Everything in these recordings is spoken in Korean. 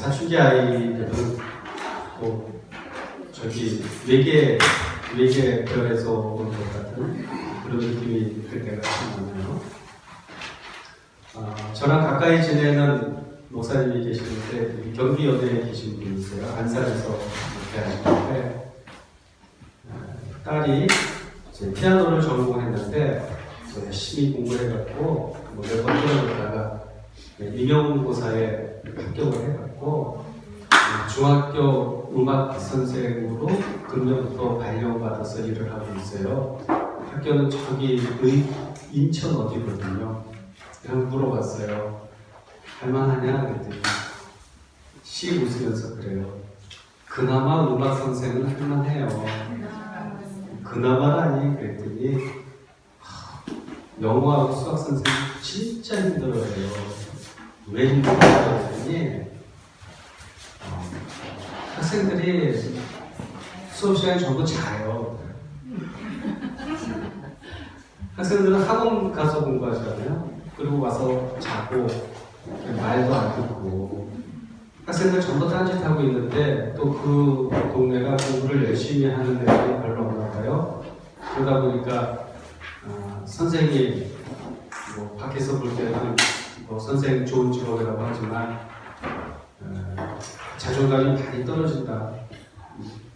사춘기 아이들은 꼭 저기 외계 별에서 온 것 같은 그런 느낌이 들 때가 참 많아요. 저랑 가까이 지내는 목사님이 계시는데 경기여대에 계신 분이 있어요. 안산에서 이렇게 하시는데 딸이 이제 피아노를 전공했는데 열심히 공부해갖고 몇 번 떨어졌다가 임용고사에 합격을 해갖고 중학교 음악 선생으로 금년부터 발령받아서 일을 하고 있어요. 학교는 저기 인천 어디거든요. 그냥 물어봤어요. 할만하냐? 그랬더니 씩 웃으면서 그래요. 그나마 음악 선생은 할만해요. 그나마라니? 그랬더니 영어하고 수학 선생님 진짜 힘들어요. 왜 힘들어요? 그랬더니 학생들이 수업 시간에 전부 자요. 학생들은 학원 가서 공부하잖아요. 그리고 와서 자고 말도 안 듣고 학생들 전부 딴짓하고 있는데 또 그 동네가 공부를 열심히 하는 애들이 별로 없나 봐요. 그러다 보니까 선생님 밖에서 볼 때는 선생님 좋은 직업이라고 하지만 자존감이 많이 떨어진다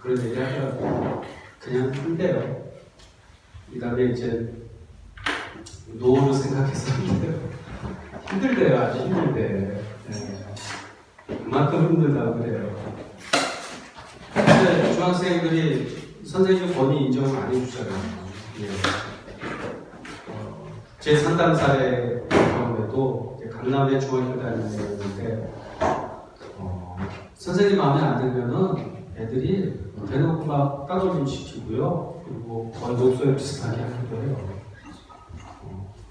그런 얘기 하더라고요. 그냥 힘들어요. 이 다음에 이제 노후를 생각해서 힘들대요. 아주 힘들대. 그만큼 힘들다고 그래요. 근데 중학생들이 선생님 권위 인정을 안 해주잖아요. 제 상담사의 경우에도 강남에 중학교 다니는 애였는데 선생님 마음에 안 들면은 애들이 대놓고 막 따돌림 시키고요. 그리고 거의 독소에 비슷하게 하기도 해요.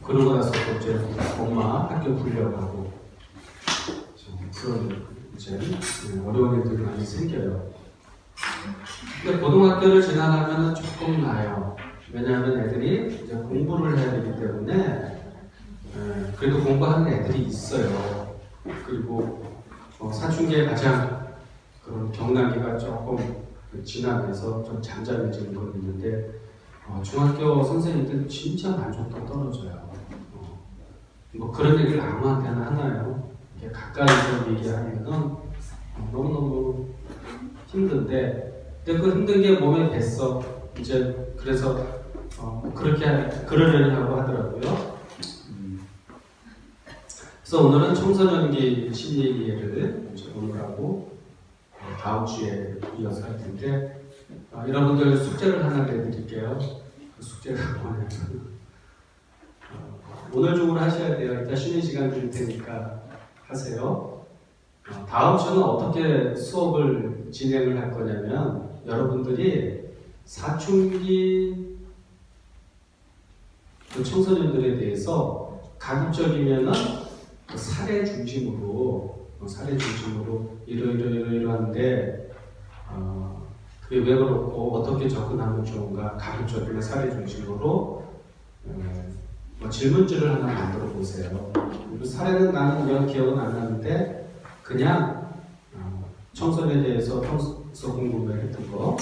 그러고 나서 또 이제 엄마 학교 불려가고 그런 이제 어려운 애들이 많이 생겨요. 근데 고등학교를 지나가면 조금 나아요. 왜냐하면 애들이 이제 공부를 해야 되기 때문에 그래도 공부하는 애들이 있어요. 그리고 사춘기에 가장 그런 경락기가 조금 지나면서 좀 잠잠해지는 건 있는데 중학교 선생님들 진짜 만족도 떨어져요. 뭐 그런 얘기를 아무한테나 하나요? 이렇게 가까이서 얘기하면은 너무너무 힘든데 근데 그 힘든 게 몸에 뱄어. 이제 그래서 그렇게 그러려고 하더라고요. 그래서 오늘은 청소년기 심리기회를 오늘 하고 다음 주에 이어서 할 텐데 여러분들 숙제를 하나 내드릴게요. 그 숙제가 뭐냐면 오늘 중으로 하셔야 돼요. 이따 쉬는 시간 드릴 테니까 하세요. 다음 주는 어떻게 수업을 진행을 할 거냐면 여러분들이 사춘기 청소년들에 대해서 가급적이면은 사례 중심으로 이러이러한데 그게 왜 그렇고 어떻게 접근하면 좋은가 가급적이면 사례 중심으로 질문지를 하나 만들어 보세요. 그리고 사례는 나는 이런 기억은 안 나는데 그냥 청소년에 대해서 평소 궁금해했던 거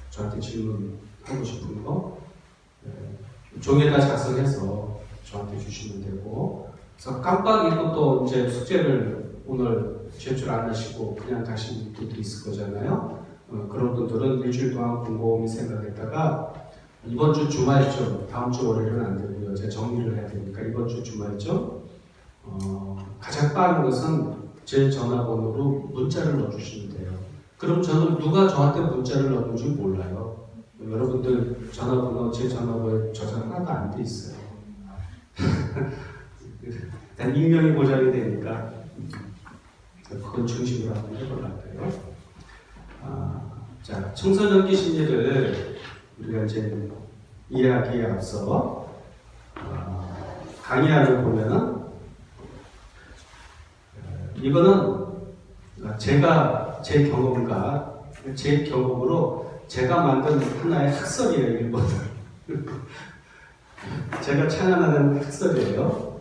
저한테 질문하고 싶은 거 종이에다 작성해서 저한테 주시면 되고 그래서 깜빡 잊고 또 이제 숙제를 오늘 제출 안 하시고 그냥 가신 분들도 있을 거잖아요. 그런 분들은 일주일 동안 곰곰이 생각했다가 이번 주 주말쯤, 다음 주 월요일은 안 되고요. 제가 정리를 해야 되니까 이번 주 주말쯤 가장 빠른 것은 제 전화번호로 문자를 넣어주시면 돼요. 그럼 저는 누가 저한테 문자를 넣는지 몰라요. 여러분들 전화번호, 제 전화번호에 저장 하나도 안 돼 있어요. 일단 익명이 보장이 되니까 그건 중심으로 한번 해보려고요. 자, 청소년기 심리를 우리가 이제 이야기에 앞서 강의안을 보면은 이거는 제가 제 경험으로 제가 만든 하나의 학설이에요. 일본은 제가 창안하는 학설이에요.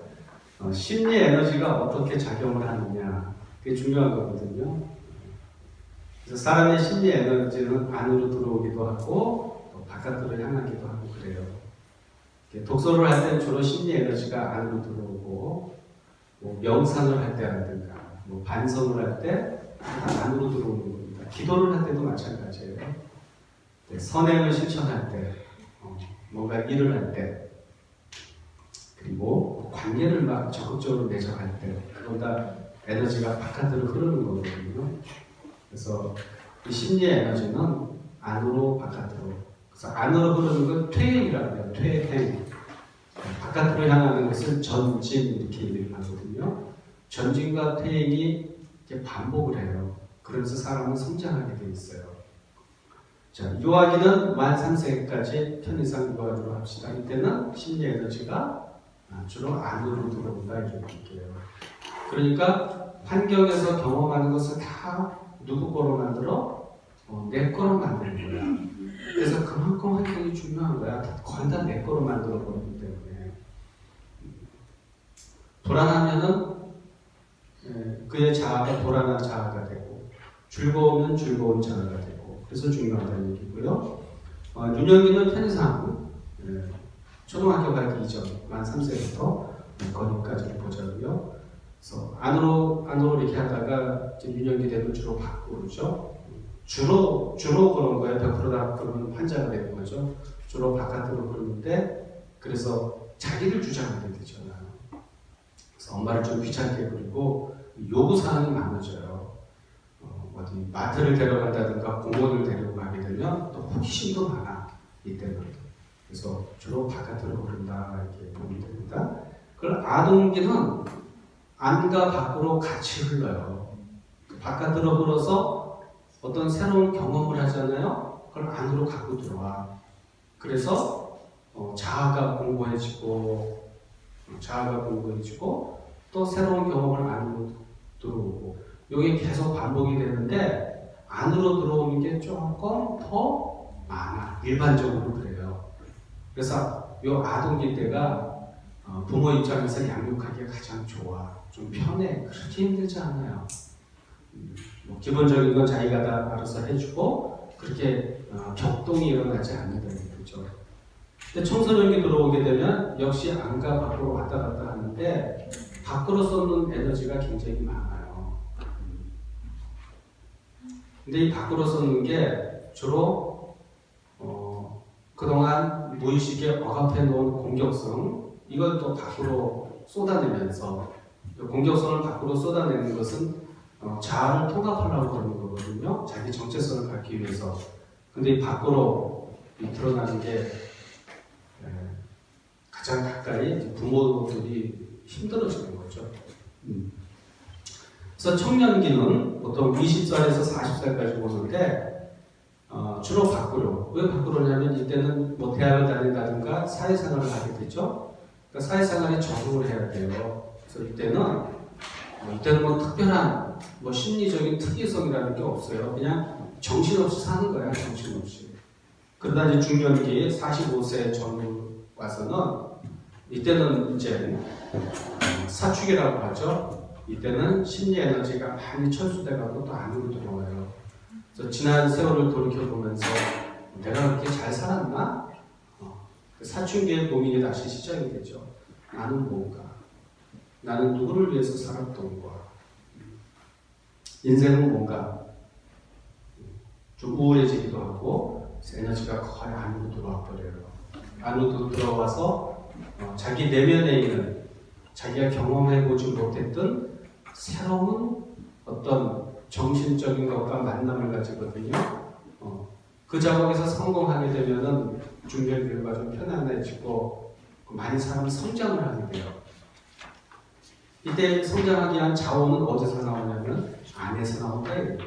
심리 에너지가 어떻게 작용을 하느냐 그게 중요한 거거든요. 그래서 사람의 심리 에너지는 안으로 들어오기도 하고 또 바깥으로 향하기도 하고 그래요. 독서를 할 때는 주로 심리 에너지가 안으로 들어오고 뭐 명상을 할 때라든가 뭐 반성을 할 때 다 안으로 들어오는 겁니다. 기도를 할 때도 마찬가지예요. 선행을 실천할 때, 뭔가 일을 할 때, 그리고 관계를 막 적극적으로 맺어갈 때, 그건 다 에너지가 바깥으로 흐르는 거거든요. 그래서 이 심리의 에너지는 안으로 바깥으로. 그래서 안으로 흐르는 건 퇴행이라고 해요. 퇴행. 바깥으로 향하는 것을 전진 이렇게 얘기를 하거든요. 전진과 퇴행이 이렇게 반복을 해요. 그래서 사람은 성장하게 돼 있어요. 자, 유아기는 만 3세까지 편의상 유아기로 합시다. 이때는 심리 에너지가 주로 안으로 들어온다 이렇게 볼게요. 그러니까 환경에서 경험하는 것을 다 누구 거로 만들어? 내 거로 만드는 거야. 그래서 그만큼 환경이 중요한 거야. 거의 다 내 거로 만들어 버리기 때문에. 불안하면은 그의 자아가 불안한 자아가 되고, 즐거우면 즐거운 자아가 되고, 그래서 중요하다는 얘기고요. 윤영이는 편의상 초등학교 가기 이전 만 3세부터 거기까지를 보자고요. 그래서 안으로 이렇게 하다가 이제 윤영이 되면 주로 받고 그러죠. 주로 그런 거예요. 100%다 그러면 환자가 되는 거죠. 주로 바깥으로 그러는데 그래서 자기를 주장하게 되잖아요. 그래서 엄마를 좀 귀찮게 그리고 요구사항이 많아져요. 어디 마트를 데려간다든가 공원을 데리고 가게 되면 또 호기심도 많아. 이때는. 그래서 주로 바깥으로 흐른다 이렇게 보면 됩니다. 그걸 아동기는 안과 밖으로 같이 흘러요. 바깥으로 흘러서 어떤 새로운 경험을 하잖아요. 그걸 안으로 갖고 들어와. 그래서 자아가 공고해지고 또 새로운 경험을 안으로 들어오고 이게 계속 반복이 되는데 안으로 들어오는 게 조금 더 많아. 일반적으로 그래요. 그래서 이 아동기 때가 부모 입장에서 양육하기가 가장 좋아. 좀 편해. 그렇게 힘들지 않아요. 뭐 기본적인 건 자기가 다 알아서 해주고 그렇게 격동이 일어나지 않는다는 거죠. 근데 청소년기 들어오게 되면 역시 안과 밖으로 왔다 갔다 하는데 밖으로 쏟는 에너지가 굉장히 많아요. 근데 이 밖으로 쏟는 게 주로 그동안 무의식에 억압해 놓은 공격성 이걸 또 밖으로 쏟아내면서 공격성을 밖으로 쏟아내는 것은 자아를 통합하려고 하는 거거든요. 자기 정체성을 갖기 위해서. 근데 이 밖으로 드러나는 게 가장 가까이 부모들이 힘들어지는 거죠. 그래서 청년기는 보통 20살에서 40살까지 보는데 주로 밖으로. 왜 밖으로냐면 이때는 뭐 대학을 다닌다든가 사회생활을 하게 되죠. 그러니까 사회생활에 적응을 해야 돼요. 그래서 이때는 뭐 특별한 뭐 심리적인 특이성이라는 게 없어요. 그냥 정신없이 사는 거야, 정신없이. 그러다 이제 중년기 45세 전후 와서는 이때는 이제 사축이라고 하죠. 이때는 심리 에너지가 많이 철수돼가고 또 안으로 들어와요. 그래서 지난 세월을 돌이켜보면서 내가 그렇게 잘 살았나? 사춘기의 고민이 다시 시작이 되죠. 나는 뭔가? 나는 누구를 위해서 살았던 거야? 인생은 뭔가? 좀 우울해지기도 하고 에너지가 거의 안으로 들어와 버려요. 안으로 들어와서 자기 내면에 있는 자기가 경험해보지 못했던 새로운 어떤 정신적인 것과 만남을 가지거든요. 그 작업에서 성공하게 되면은 중년기가 좀 편안해지고 많이 사람이 성장을 하게 돼요. 이때 성장하기 위한 자원은 어디서 나오냐면 안에서 나온다 이렇게.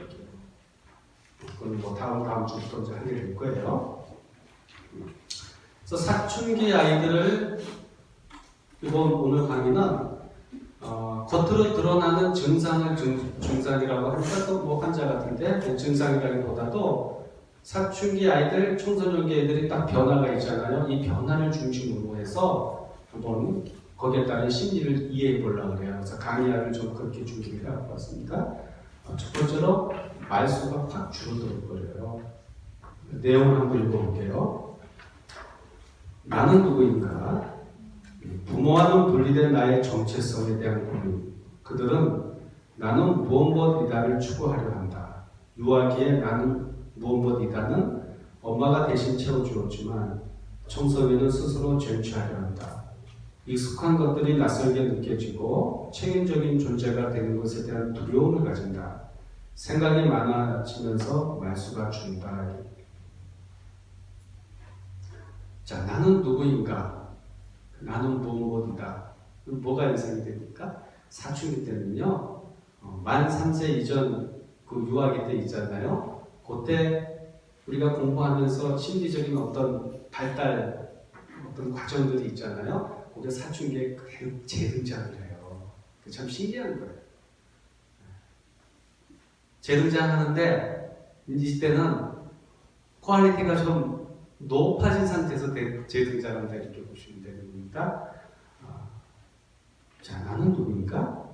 그건 뭐 다음 주부터 이제 하게 될 거예요. 그래서 사춘기 아이들을 이번 오늘 강의는 겉으로 드러나는 증상을 증상이라고 할까 또뭐 환자 같은데 증상이라기보다도 사춘기 아이들, 청소년기 애들이 딱 변화가 있잖아요. 이 변화를 중심으로 해서 한번 거기에 따른 심리를 이해해 보려고 해요. 그래서 강의안을 좀 그렇게 준비를 해갖고 왔습니다. 첫 번째로 말수가 확 줄어들 거예요. 내용을 한번 읽어볼게요. 나는 누구인가? 부모와는 분리된 나의 정체성에 대한 고민. 그들은 나는 무엇이다를 추구하려 한다. 유아기에 나는 무엇이다는 엄마가 대신 채워주었지만 청소년은 스스로 쟁취하려 한다. 익숙한 것들이 낯설게 느껴지고 책임적인 존재가 되는 것에 대한 두려움을 가진다. 생각이 많아지면서 말수가 준다. 자, 나는 누구인가? 나는 무엇이다. 뭐가 인상이 됩니까? 사춘기 때는요, 만 3세 이전 그 유아기 때 있잖아요. 그때 우리가 공부하면서 심리적인 어떤 발달, 어떤 과정들이 있잖아요. 그게 사춘기에 재등장을 해요. 참 신기한 거예요. 재등장하는데 이때는 퀄리티가 좀 높아진 상태에서 재등장한다 이렇게 보시면 되는 겁니다. 자, 나는 누구인가?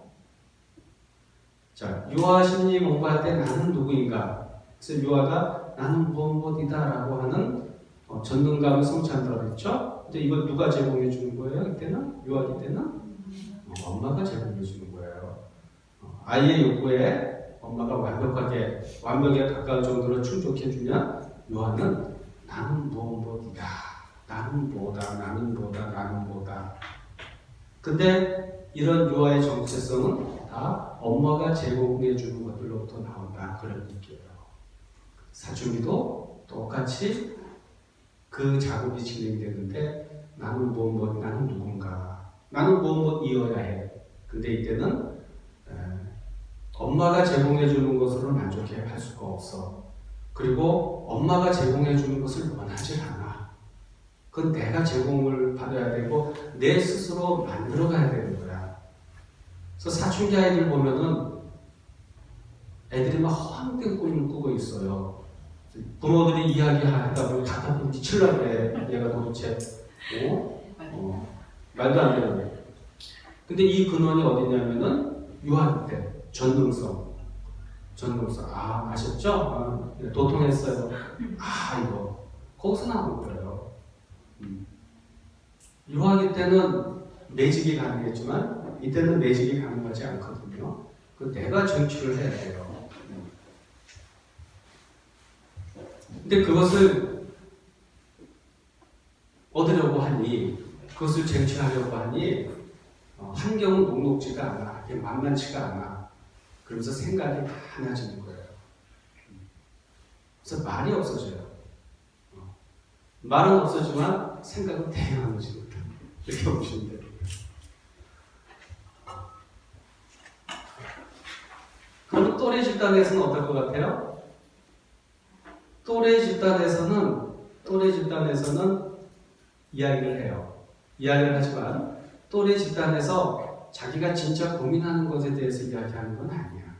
자, 유아 심리 공부할 때 나는 누구인가? 그래서 유아가 나는 무엇이다라고 하는 전능감을 성취한다고 했죠? 근데 이걸 누가 제공해 주는 거예요? 이때는? 유아기 때는? 엄마가 제공해 주는 거예요. 아이의 욕구에 엄마가 완벽에 가까울 정도로 충족해 주면 유아는 나는 무엇이다. 나는 뭐다. 나는 뭐다. 나는 뭐다. 근데 이런 유아의 정체성은 다 엄마가 제공해 주는 것들로부터 나온다. 그런 얘기예요. 사춘기도 똑같이 그 작업이 진행되는데 나는 나는 누군가, 나는 무엇이어야 해. 근데 이때는 엄마가 제공해 주는 것으로 만족해 할 수가 없어. 그리고 엄마가 제공해 주는 것을 원하지 않아. 그건 내가 제공을 받아야 되고 내 스스로 만들어 가야 되는 거야. 그래서 사춘기 아이들 보면은 애들이 막 헛된 꿈을 꾸고 있어요. 부모들이 이야기하다 보니 답답해 미치려고 그래. 얘가 도대체 말도 안 되는 거예요. 근데 이 근원이 어디냐면은 유아기 때 전능성. 아셨죠? 도통했어요. 이거 거기서 나온 거예요. 유아기 때는 매직이 가능했지만 이때는 매직이 가능하지 않거든요. 내가 쟁취를 해야 돼요. 근데 그것을 얻으려고 하니, 그것을 쟁취하려고 하니 환경은 녹록지가 않아. 만만치가 않아. 그러면서 생각이 많아지는 거예요. 그래서 말이 없어져요. 말은 없어지만 생각은 되게 많아지는 거예요. 이렇게 보시면 돼요. 그럼 또래 집단에서는 어떨 것 같아요? 또래 집단에서는 이야기를 해요. 이야기를 하지만 또래 집단에서 자기가 진짜 고민하는 것에 대해서 이야기하는 건 아니야.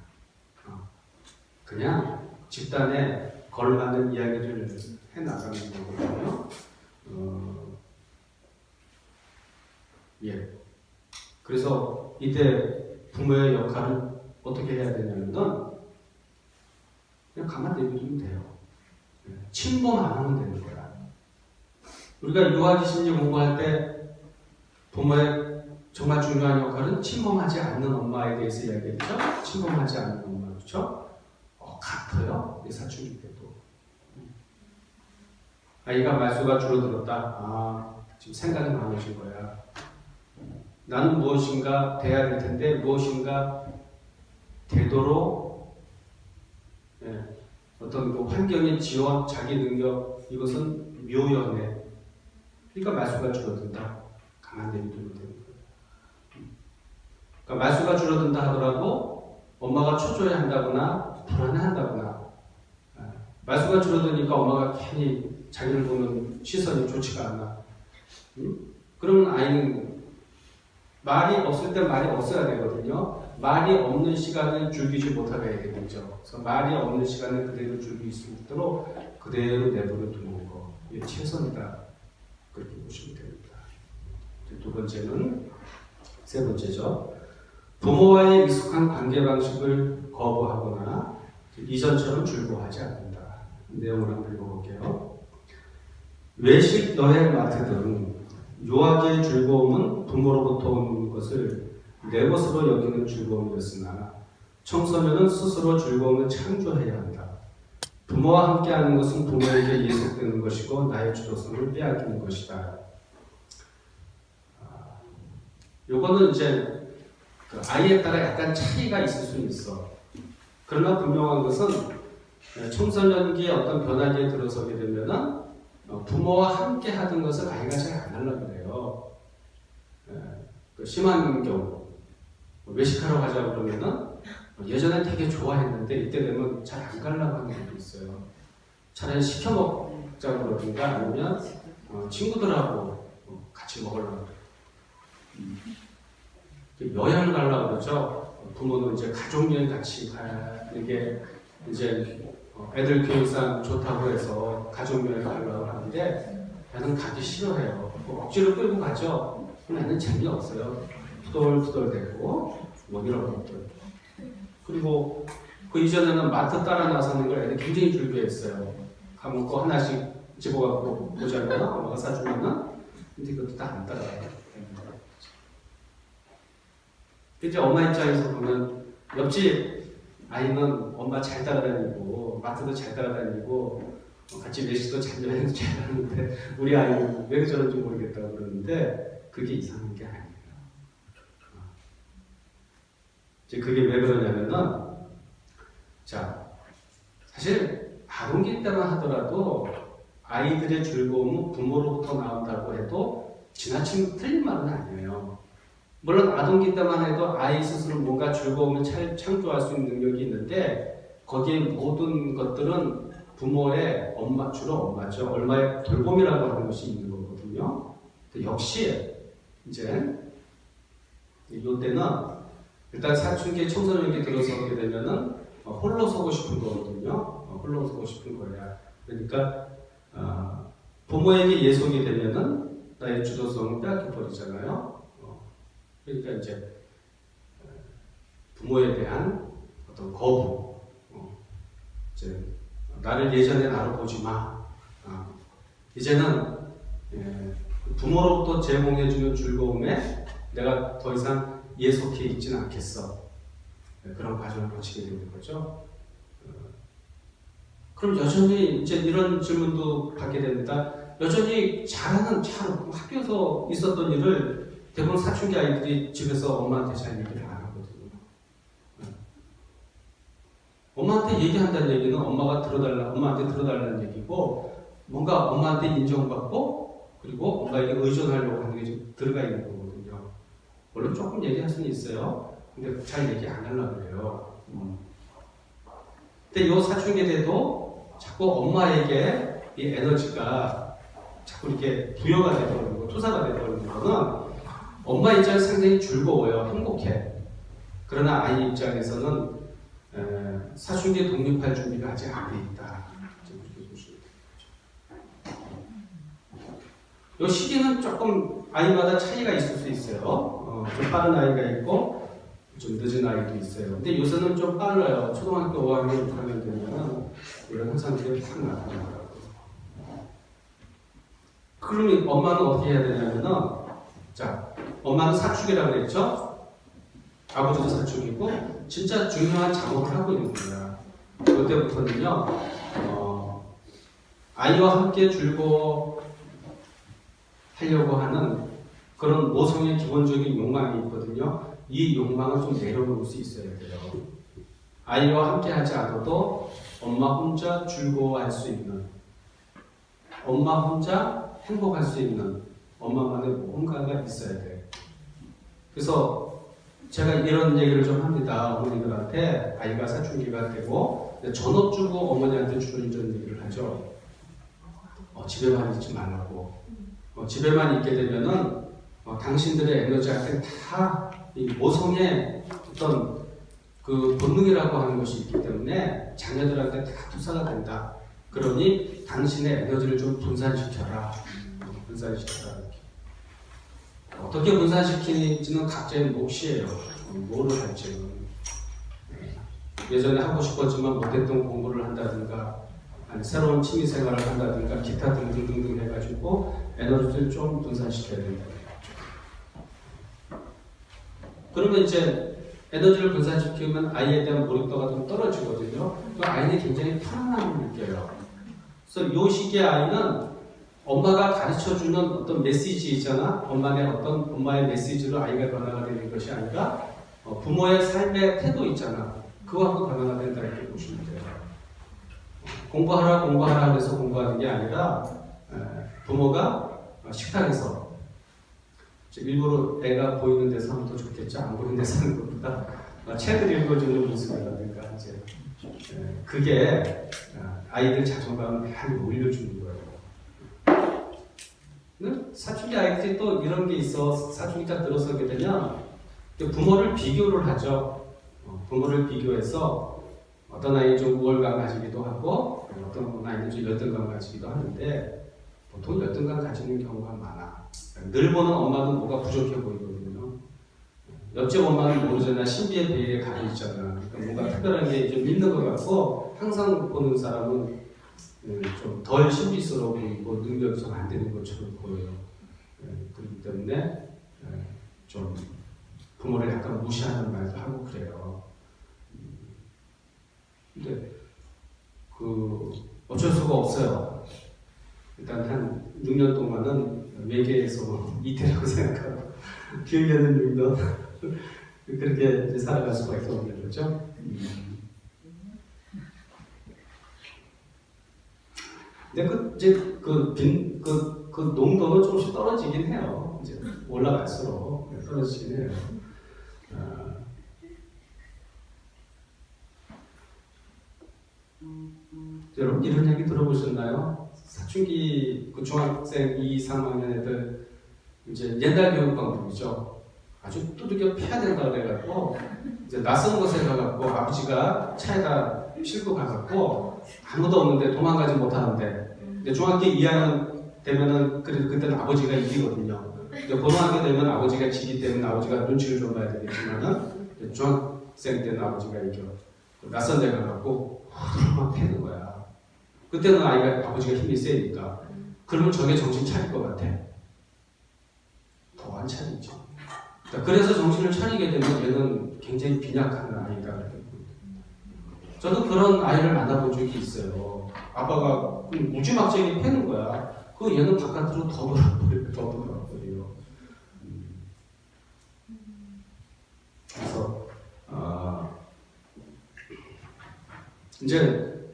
그냥 집단에 걸맞는 이야기를 해나가는 거거든요. 그래서 이때 부모의 역할은 어떻게 해야 되냐면은 그냥 가만 내버리면 돼요. 침범 안 하면 되는 거야. 우리가 유아기 심리 공부할 때 부모의 정말 중요한 역할은 침범하지 않는 엄마에 대해서 이야기했죠. 침범하지 않는 엄마, 그렇죠? 같아요. 사춘기 때도. 아이가 말수가 줄어들었다. 지금 생각이 많아진 거야. 나는 무엇인가 돼야 될 텐데 무엇인가 되도록 어떤 그 환경의 지원, 자기 능력, 이것은 묘연해. 그러니까 말수가 줄어든다. 강한 내비두면 되는 거예요. 그러니까 말수가 줄어든다 하더라도 엄마가 초조해한다거나 불안해한다거나 말수가 줄어드니까 엄마가 괜히 자기를 보는 시선이 좋지가 않아. 그러면 아이는 말이 없을 때 말이 없어야 되거든요. 말이 없는 시간을 즐기지 못하게 해야 되겠죠. 그래서 말이 없는 시간을 그대로 즐길 수 있도록 그대로 내버려 두는 거. 이게 최선이다. 그렇게 보시면 됩니다. 세 번째죠. 부모와의 익숙한 관계 방식을 거부하거나 이전처럼 즐거워하지 않는다. 내용을 한번 읽어볼게요. 외식, 여행, 마트 등 유아기의 즐거움은 부모로부터 온 것을 내 것으로 여기는 즐거움이었으나 청소년은 스스로 즐거움을 창조해야 한다. 부모와 함께하는 것은 부모에게 예속되는 것이고 나의 주도성을 빼앗기는 것이다. 요거는 이제 그 아이에 따라 약간 차이가 있을 수는 있어. 그러나 분명한 것은 청소년기에 어떤 변화기에 들어서게 되면은 부모와 함께 하던 것을 아이가 잘 안 하려고 그래요. 심한 경우 외식하러 가자고 그러면은 예전엔 되게 좋아했는데 이때 되면 잘 안 가려고 하는 것도 있어요. 차라리 시켜 먹자고 그러든가 아니면 친구들하고 같이 먹으려고. 여행을 가려고 그러죠. 부모는 이제 가족여행 같이 가는 게 이제 애들 교육상 좋다고 해서 가족여행 가려고 하는데 애는 가기 싫어해요. 억지로 끌고 가죠. 그럼 애는 재미없어요. 투덜투덜대고 뭐 이런 것들. 그리고 그 이전에는 마트 따라 나서는 걸 애들 굉장히 즐겨했어요. 가면 거 하나씩 집어갖고 보자면 엄마가 사주면은 근데 그것도 다 안 따라가요. 이제 엄마 입장에서 보면 옆집 아이는 엄마 잘 따라다니고 마트도 잘 따라다니고 같이 외식도 잘 여행도 잘 하는데 우리 아이는 왜 저런지 모르겠다고 그러는데 그게 이상한 게 아니에요. 이제 그게 왜 그러냐면은 자 사실 아동기 때만 하더라도 아이들의 즐거움은 부모로부터 나온다고 해도 지나치면 틀린 말은 아니에요. 물론 아동기 때만 해도 아이 스스로 뭔가 즐거움을 창조할 수 있는 능력이 있는데 거기에 모든 것들은 부모의 엄마, 주로 엄마죠. 얼마의 돌봄이라고 하는 것이 있는 거거든요. 역시 이제 이때는 일단 사춘기, 청소년기 들어서게 되면은 홀로 서고 싶은 거거든요. 홀로 서고 싶은 거야. 그러니까 부모에게 예속이 되면은 나의 주도성을 빼앗겨 버리잖아요. 그러니까 이제 부모에 대한 어떤 거부, 이제 나를 예전에 나로 보지 마. 이제는 부모로부터 제공해주는 즐거움에 내가 더 이상 예속해 있지는 않겠어. 그런 과정을 거치게 되는 거죠. 그럼 여전히 이제 이런 질문도 받게 됩니다. 여전히 잘하는 학교에서 있었던 일을 대부분 사춘기 아이들이 집에서 엄마한테 잘 얘기를 안 하거든요. 엄마한테 얘기한다는 얘기는 엄마한테 들어달라는 얘기고 뭔가 엄마한테 인정받고 그리고 엄마에게 의존하려고 하는 게 좀 들어가 있는 거거든요. 물론 조금 얘기할 수는 있어요. 근데 잘 얘기 안 하려고 그래요. 근데 이 사춘기 때도 자꾸 엄마에게 이 에너지가 자꾸 이렇게 부여가 되버리고 투사가 되버리는 거는 엄마 입장에서 상당히 즐거워요. 행복해. 그러나 아이 입장에서는 사춘기에 독립할 준비가 아직 안 돼 있다. 그렇게 보시면 되죠. 이 시기는 조금 아이마다 차이가 있을 수 있어요. 좀 빠른 아이가 있고 좀 늦은 아이도 있어요. 근데 요새는 좀 빨라요. 초등학교 5학년, 6학년 되면 이런 현상들이 확 나타나더라고요. 그러면 엄마는 어떻게 해야 되냐면은 자, 엄마는 사춘기라고 그랬죠? 아버지도 사춘기고 진짜 중요한 작업을 하고 있는 거야. 그때부터는요 아이와 함께 즐거워하려고 하는 그런 모성의 기본적인 욕망이 있거든요. 이 욕망을 좀 내려놓을 수 있어야 돼요. 아이와 함께 하지 않아도 엄마 혼자 즐거워할 수 있는 엄마 혼자 행복할 수 있는 엄마만의 뭔가가 있어야 돼. 그래서 제가 이런 얘기를 좀 합니다. 어머니들한테 아이가 사춘기가 되고 전업 주고 어머니한테 주로 이런 얘기를 하죠. 집에만 있지 말라고. 집에만 있게 되면은 당신들의 에너지한테 다 이 모성의 어떤 그 본능이라고 하는 것이 있기 때문에 자녀들한테 다 투사가 된다. 그러니 당신의 에너지를 좀 분산시켜라. 분산시켜라. 어떻게 분산시키는지는 각자의 몫이에요. 뭐를 할지는 예전에 하고 싶었지만 못했던 공부를 한다든가 아니 새로운 취미생활을 한다든가 기타 등등등등 해가지고 에너지를 좀 분산시켜야 된다. 그러면 이제 에너지를 분산시키면 아이에 대한 몰입도가 좀 떨어지거든요. 그 아이는 굉장히 편안함을 느껴요. 그래서 이 시기의 아이는 엄마가 가르쳐주는 어떤 메시지 있잖아. 엄마의 메시지로 아이가 변화가 되는 것이 아니라 부모의 삶의 태도 있잖아. 그거하고 변화가 된다 이렇게 보시면 돼요. 공부하라 해서 공부하는 게 아니라 부모가 식탁에서 일부러 애가 보이는 데서 하면 더 좋겠죠. 안 보이는 데서 하는 것보다 책을 읽어주는 모습이라든가 이제 그게 아이들 자존감을 많이 올려주는 거예요. 사춘기 아이들이 또 이런 게 있어. 사춘기 딱 들어서게 되면 부모를 비교를 하죠. 부모를 비교해서 어떤 아이는 좀 우월감 가지기도 하고 어떤 아이는 좀 열등감 가지기도 하는데 보통 열등감 가지는 경우가 많아. 늘 보는 엄마는 뭐가 부족해 보이거든요. 옆집 엄마는 모르잖아. 신비의 베일에 가고 있잖아. 그러니까 뭔가 특별한 게 좀 있는 것 같고 항상 보는 사람은 좀 덜 신비스러워 보이고 능력이 좀 안 되는 것처럼 보여요. 그렇기 때문에 좀 부모를 약간 무시하는 말도 하고 그래요. 근데 어쩔 수가 없어요. 일단 한 6년 동안은 외계에서 이태라고 생각하고 기억에는 6년 그렇게 이제 살아갈 수밖에 없는 거죠. 근데 그 농도는 조금씩 떨어지긴 해요. 이제 올라갈수록 떨어지긴 해요. 여러분 이런 얘기 들어보셨나요? 사춘기 그 중학생 2, 3학년 애들 이제 옛날 교육 방법이죠. 아주 두들겨 패야 된다 그래갖고 이제 낯선 곳에 가갖고 아버지가 차에다 싣고 가갖고 아무도 없는데 도망가지 못하는데 근데 중학교 2학년 되면은 그래도 그때는 아버지가 이기거든요. 근데 고등학교 되면 아버지가 지기 때문에 아버지가 눈치를 좀 봐야 되겠지만은 중학생 때는 아버지가 이겨. 낯선 데 가갖고 막 패는 거야. 그때는 아이가 아버지가 힘이 세니까. 그러면 저게 정신 차릴 것 같아. 더 안 차리죠. 그래서 정신을 차리게 되면 얘는 굉장히 빈약한 아이다. 저도 그런 아이를 만나본 적이 있어요. 아빠가 무지막지하게 패는 거야. 그 얘는 바깥으로 더 돌아버려요. 그래서 이제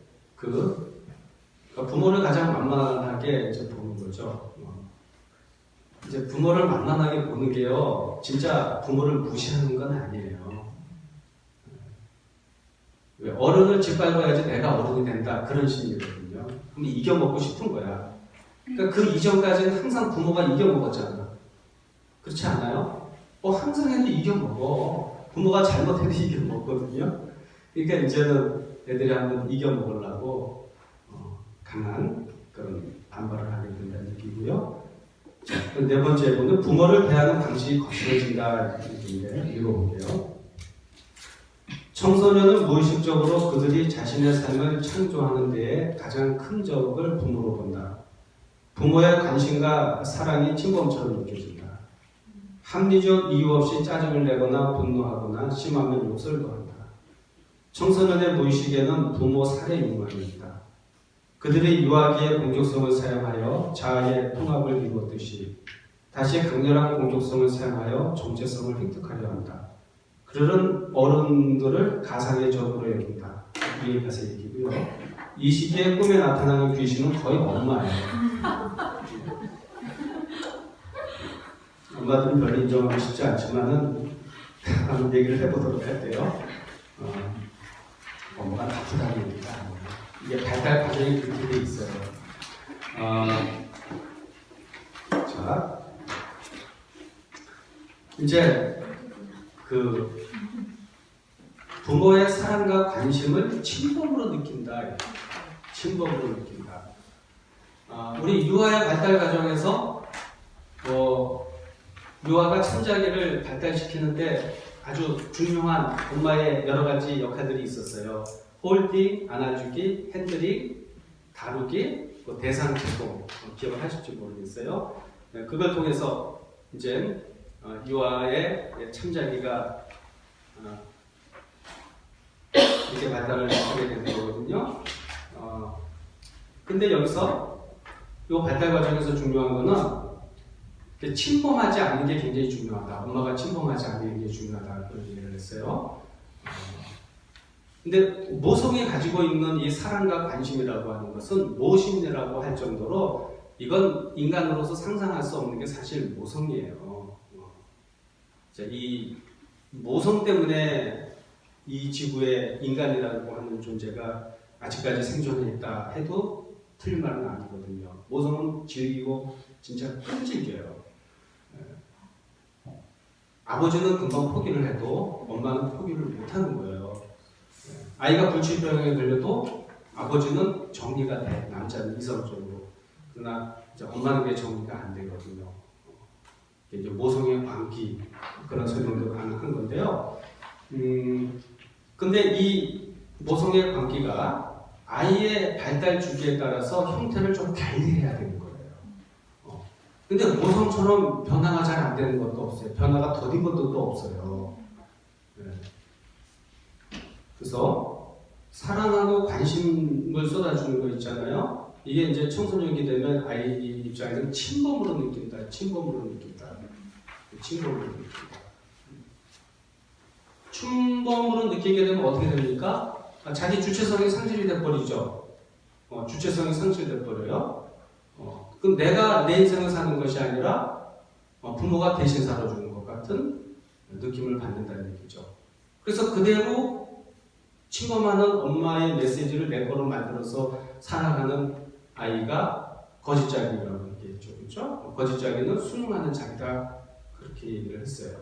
부모를 가장 만만하게 이제 보는 거죠. 이제 부모를 만만하게 보는 게요, 진짜 부모를 무시하는 건 아니에요. 왜? 어른을 짓밟아야지 내가 어른이 된다 그런 심리거든요. 그럼 이겨먹고 싶은 거야. 그러니까 그 이전까지는 항상 부모가 이겨먹었잖아. 그렇지 않아요? 항상 해도 이겨먹어. 부모가 잘못해도 이겨먹거든요. 그러니까 이제는 애들이 한번 이겨먹으려고 강한 그런 반발을 하게 된다는 얘기고요. 자, 네 번째 부분은 부모를 대하는 방식이 거칠어진다. 이렇게 읽어볼게요. 청소년은 무의식적으로 그들이 자신의 삶을 창조하는 데에 가장 큰 적을 부모로 본다. 부모의 관심과 사랑이 침범처럼 느껴진다. 합리적 이유 없이 짜증을 내거나 분노하거나 심하면 욕설도 한다. 청소년의 무의식에는 부모 살해 욕망이 있다. 그들이 유아기의 공격성을 사용하여 자아의 통합을 이루었듯이 다시 강렬한 공격성을 사용하여 정체성을 획득하려 한다. 그들은 어른들을 가상의 적으로 여긴다. 이 가사 얘기고요. 이 시기에 꿈에 나타나는 귀신은 거의 엄마예요. 엄마들은 별로 인정하고 싶지 않지만은 한번 얘기를 해보도록 할게요. 엄마가 나쁘다는 얘기다. 이게 발달 과정이 그렇게 돼 있어요. 자, 이제 부모의 사랑과 관심을 친범으로 느낀다. 친범으로 느낀다. 우리 유아의 발달 과정에서 유아가 천자기를 발달시키는데 아주 중요한 엄마의 여러 가지 역할들이 있었어요. 홀딩, 안아주기, 핸들링, 다루기, 대상 제공, 기억을 하실지 모르겠어요. 그걸 통해서 이제 유아의 참자기가 이렇게 발달을 하게 되는 거거든요. 근데 여기서 이 발달 과정에서 중요한 거는 침범하지 않는 게 굉장히 중요하다. 엄마가 침범하지 않는 게 중요하다. 그런 얘기를 했어요. 근데 모성이 가지고 있는 이 사랑과 관심이라고 하는 것은 모심이라고 할 정도로 이건 인간으로서 상상할 수 없는 게 사실 모성이에요. 이 모성 때문에 이 지구에 인간이라고 하는 존재가 아직까지 생존해 있다 해도 틀린 말은 아니거든요. 모성은 즐기고 진짜 끈질겨요. 아버지는 금방 포기를 해도 엄마는 포기를 못하는 거예요. 아이가 불치병에 걸려도 아버지는 정리가 돼. 남자는 이성적으로. 그러나 이제 엄마는 게 정리가 안 되거든요. 이제 모성의 광기 그런 설명도 가능한 건데요. 근데 이 모성의 광기가 아이의 발달 주기에 따라서 형태를 좀 달리해야 되는 거예요. 근데 모성처럼 변화가 잘 안 되는 것도 없어요. 변화가 더딘 것도 또 없어요. 그래서 사랑하고 관심을 쏟아주는 거 있잖아요. 이게 이제 청소년기 되면 아이 입장에서는 침범으로 느낀다. 침범으로 느낀다. 침범으로 느낀다. 침범으로 느끼게 되면 어떻게 됩니까? 자기 주체성이 상실이 돼버리죠. 주체성이 상실돼버려요. 그럼 내가 내 인생을 사는 것이 아니라 부모가 대신 살아주는 것 같은 느낌을 받는다는 얘기죠. 그래서 그대로 침범하는 엄마의 메시지를 내 거로 만들어서 살아가는 아이가 거짓자기라고 얘기했죠. 그렇죠? 거짓자기는 순응하는 자기다. 그렇게 얘기를 했어요.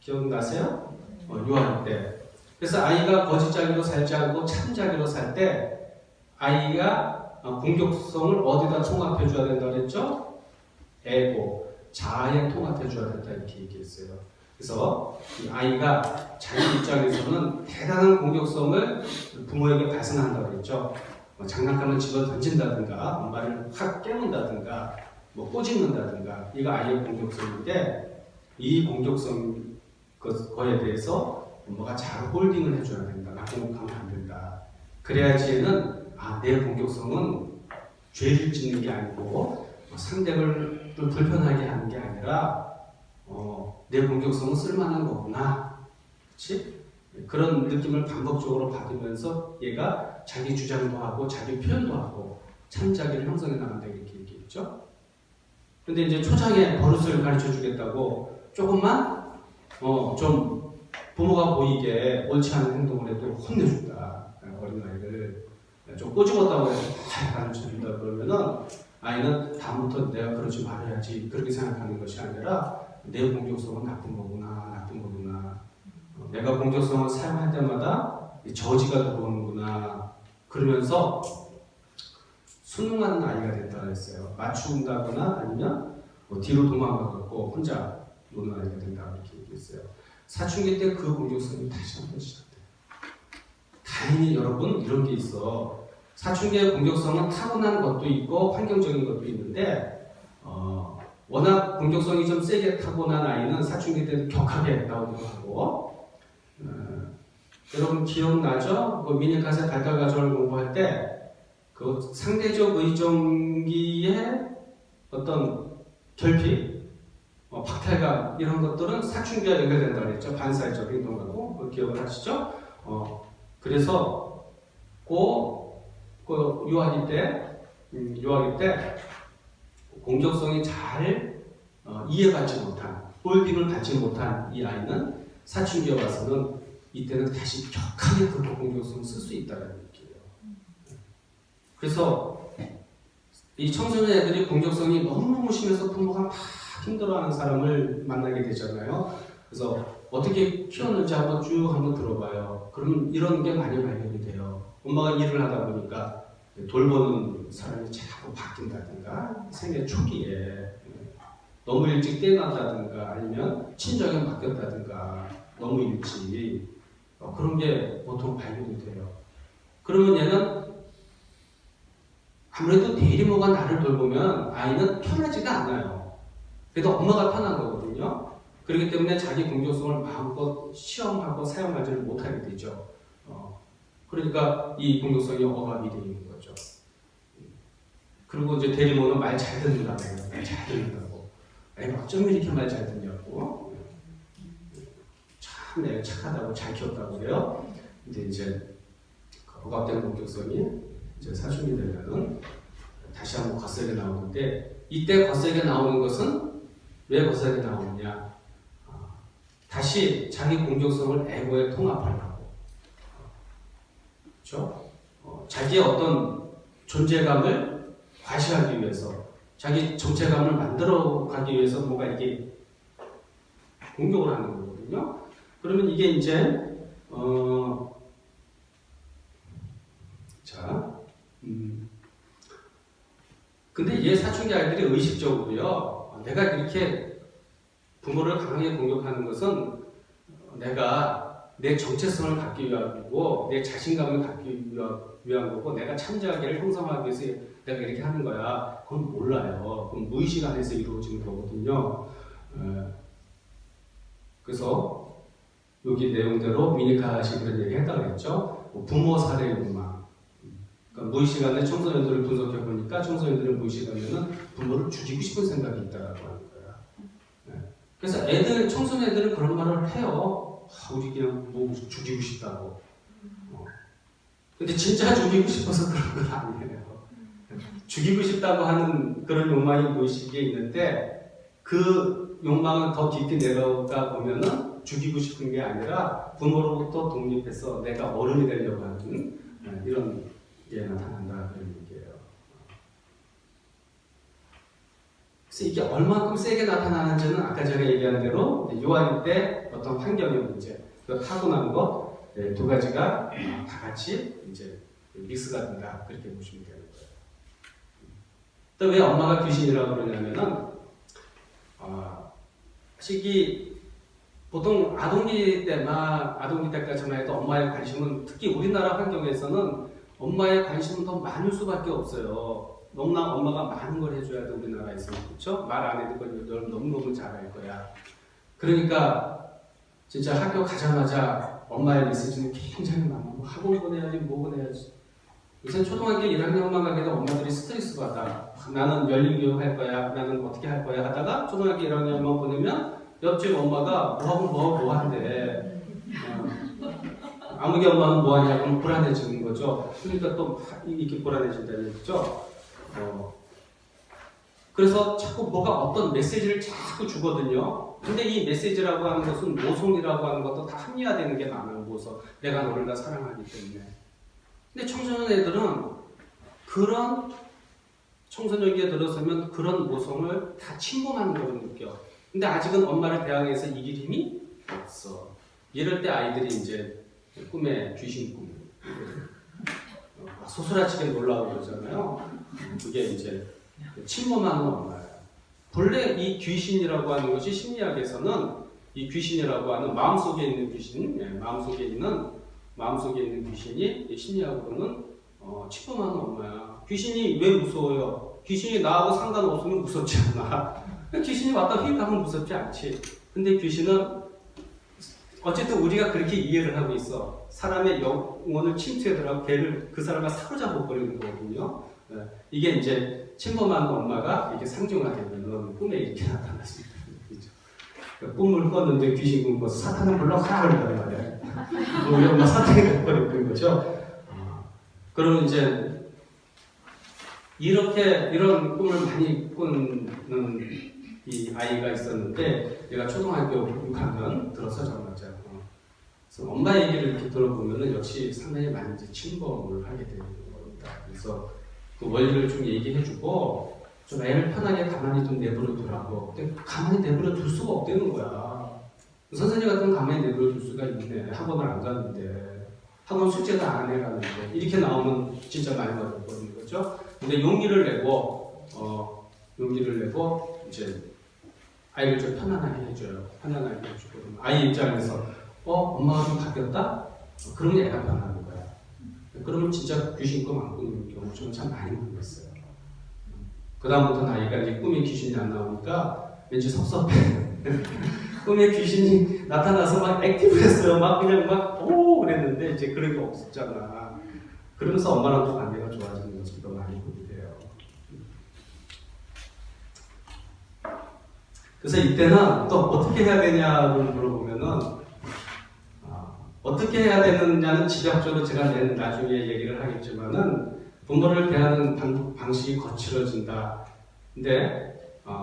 기억나세요? 유아할 때. 그래서 아이가 거짓자기로 살지 않고 참자기로 살 때 아이가 공격성을 어디다 통합해 줘야 된다고 했죠? 에고, 자아에 통합해 줘야 된다 이렇게 얘기했어요. 그래서 이 아이가 자기 입장에서는 대단한 공격성을 부모에게 발산한다고 했죠. 장난감을 집어 던진다든가, 엄마를 확 깨문다든가, 꼬집는다든가, 이거 아이의 공격성인데 이 공격성 거에 대해서 엄마가 잘 홀딩을 해줘야 된다. 낙공하면 안 된다. 그래야지는 내 공격성은 죄를 짓는 게 아니고 상대를 불편하게 하는 게 아니라 내 공격성은 쓸만한 거구나. 그렇지? 그런 느낌을 반복적으로 받으면서 얘가 자기 주장도 하고 자기 표현도 하고 참자기를 형성해 나간다 이렇게 얘기했죠. 근데 이제 초장에 버릇을 가르쳐 주겠다고 조금만 좀 부모가 보이게 옳지 않은 행동을 해도 혼내준다. 어린아이를 좀 꼬집었다고 해서 잘 가르쳐준다 그러면은 아이는 다음부터 내가 그러지 말아야지 그렇게 생각하는 것이 아니라 내 공격성은 나쁜 거구나, 나쁜 거구나. 내가 공격성을 사용할 때마다 저지가 들어오는구나. 그러면서 순응하는 아이가 된다고 했어요. 맞춘다거나 아니면 뒤로 도망가고 혼자 노는 아이가 된다고 이렇게 얘기했어요. 사춘기 때 그 공격성이 다시 한번 시작돼요. 다행히 여러분 이런 게 있어. 사춘기의 공격성은 타고난 것도 있고 환경적인 것도 있는데 워낙 공격성이 좀 세게 타고난 아이는 사춘기 때도 격하게 나오기도 하고 여러분 기억나죠? 미니카세 발달 과정을 공부할 때 그 상대적 의존기의 어떤 결핍, 박탈감 이런 것들은 사춘기와 연결된다고 그랬죠. 반사회적 행동하고 기억을 하시죠? 그래서 유아기 때 공격성이 잘 이해받지 못한, 홀딩을 받지 못한 이 아이는 사춘기에 와서는 이때는 다시 격하게 그 공격성을 쓸 수 있다는 얘기예요. 그래서 이 청소년 애들이 공격성이 너무너무 심해서 부모가 막 힘들어하는 사람을 만나게 되잖아요. 그래서 어떻게 키웠는지 한번 들어봐요. 그러면 이런 게 많이 발견이 돼요. 엄마가 일을 하다 보니까 돌보는 사람이 자꾸 바뀐다든가 생애 초기에 너무 일찍 떼어났다든가 아니면 친정에 바뀌었다든가 너무 일찍 그런 게 보통 발견이 돼요. 그러면 얘는 아무래도 대리모가 나를 돌보면 아이는 편하지가 않아요. 그래도 엄마가 편한 거거든요. 그렇기 때문에 자기 공격성을 마음껏 시험하고 사용하지를 못하게 되죠. 그러니까 이 공격성이 억압이 되는 거죠. 그리고 이제 대리모는 말 잘 듣는다고 해요. 말 잘 듣는다고. 애가 어쩜 이렇게 말 잘 듣냐고. 참 내가 착하다고 잘 키웠다고 그래요. 근데 이제 억압된 공격성이 이제 사춘기 되면은 다시 한번 거세게 나오는데, 이때 거세게 나오는 것은 왜 거세게 나오느냐? 다시 자기 공격성을 에고에 통합하려고. 그렇죠? 자기의 어떤 존재감을 과시하기 위해서, 자기 정체감을 만들어가기 위해서 뭔가 이게 공격을 하는 거거든요. 그러면 이게 이제 근데 얘 사춘기 아이들이 의식적으로요, 내가 이렇게 부모를 강하게 공격하는 것은 내가 내 정체성을 갖기 위함이고 내 자신감을 갖기 위한 거고 내가 참자기를 형성하기 위해서 내가 이렇게 하는 거야. 그건 몰라요. 그건 무의식 안에서 이루어지는 거거든요. 그래서 여기 내용대로 미니카시 그런 얘기 했다고 했죠. 부모 살해 욕망. 그러니까 무의식 안에 청소년들을 분석해 보니까 청소년들은 무의식 안에는 부모를 죽이고 싶은 생각이 있다라고 하는 거야. 그래서 청소년들은 그런 말을 해요. 우리 그냥 뭐 죽이고 싶다고. 근데 진짜 죽이고 싶어서 그런 건 아니에요. 죽이고 싶다고 하는 그런 욕망이 무의식에 있는데 그 욕망은 더 깊이 내려가 보면은 죽이고 싶은 게 아니라 부모로부터 독립해서 내가 어른이 되려고 하는 이런 게 나타난다 그런 얘기예요. 그래서 이게 얼마큼 세게 나타나는지는 아까 제가 얘기한 대로 요한일 때 어떤 환경의 문제, 타고난 것 두 가지가 다 같이 이제 믹스가 된다 그렇게 보시면 되는 거예요. 또 왜 엄마가 귀신이라고 그러냐면은 시기 보통 아동기 때까지만 해도 엄마의 관심은 특히 우리나라 환경에서는 엄마의 관심은 더 많을 수밖에 없어요. 너무나 엄마가 많은 걸 해줘야 돼 우리나라에서는. 그렇죠? 말 안 해도 걸 너무너무 잘할 거야. 그러니까 진짜 학교 가자마자 엄마의 메시지는 굉장히 많아. 뭐 학원 보내야지 뭐 보내야지. 요새 초등학교 1학년만 가게도 엄마들이 스트레스 받아. 나는 열린교육 할 거야. 나는 어떻게 할 거야 하다가 초등학교 1학년만 보내면 옆집 엄마가 뭐 한대. 아무개 엄마는 뭐 하냐 그러면 불안해지는 거죠. 그러니까 또 이렇게 불안해진다는 얘기죠. 그래서 자꾸 뭐가 어떤 메시지를 자꾸 주거든요. 근데 이 메시지라고 하는 것은 모성이라고 하는 것도 다 합리화되는 게 많아요. 모성. 내가 너를 다 사랑하기 때문에. 근데 청소년 애들은 그런 청소년기에 들어서면 그런 모성을 다 침범하는 걸 느껴. 근데 아직은 엄마를 대항해서 이길 힘이 없어. 이럴 때 아이들이 이제 꿈에 귀신 꿈. 소스라치게 놀라고 그러잖아요. 그게 이제 침범하는 엄마예요. 본래 이 귀신이라고 하는 것이 심리학에서는 이 귀신이라고 하는 마음속에 있는 귀신, 마음속에 있는 귀신이 심리학으로는 침범하는 엄마야. 귀신이 왜 무서워요? 귀신이 나하고 상관없으면 무섭지 않아. 귀신이 왔다 휙 가면 무섭지 않지. 근데 귀신은 어쨌든 우리가 그렇게 이해를 하고 있어. 사람의 영혼을 침투하더라도 걔를 그 사람을 사로잡아 버리는 거거든요. 이게 이제 침범하는 엄마가 이렇게 상징화되면 꿈에 이렇게 나타났습니다. 꿈을 꿨는데 귀신 꿈 꿔서 사탄을 불러가 그런단 말이야. 우리 엄마 사탄이 돼버린 거죠. 그러면 이제 이런 꿈을 많이 꾸는 이 아이가 있었는데 얘가 초등학교 6학년 들어서자마자 그래서 엄마 얘기를 이렇게 들어보면은 역시 상당히 많이 이제 침범을 하게 되는 겁니다. 그래서 그 원리를 좀 얘기해주고 좀 애를 편하게 가만히 좀 내버려 두라고. 근데 가만히 내버려 둘 수가 없다는 거야. 선생님 같은 가만히 내버려 둘 수가 있네. 학원을 안 가는데 학원 숙제도 안 해가는데 이렇게 나오면 진짜 많이 어려버리는 거죠. 근데 용기를 내고 이제 아이를 좀 편안하게 해줘요. 편안하게 해주고 아이 입장에서 엄마가 좀 바뀌었다? 그러면 애가 변하는 거야. 그러면 진짜 귀신 꿈 안 꾸는 경우 참 많이 보겠어요. 그다음부터는 아이가 이제 꿈에 귀신이 안 나오니까 왠지 섭섭해. 꿈에 귀신이 나타나서 막 액티브했어요. 막 그냥 오 그랬는데 이제 그런 게 없었잖아. 그러면서 엄마랑 또 관계가 좋아지는 모습도 많이 보게 돼요. 그래서 이때는 또 어떻게 해야 되냐를 물어보면은 어떻게 해야 되느냐는 지적적으로 제가 나중에 얘기를 하겠지만은 부모를 대하는 방식이 거칠어진다. 근데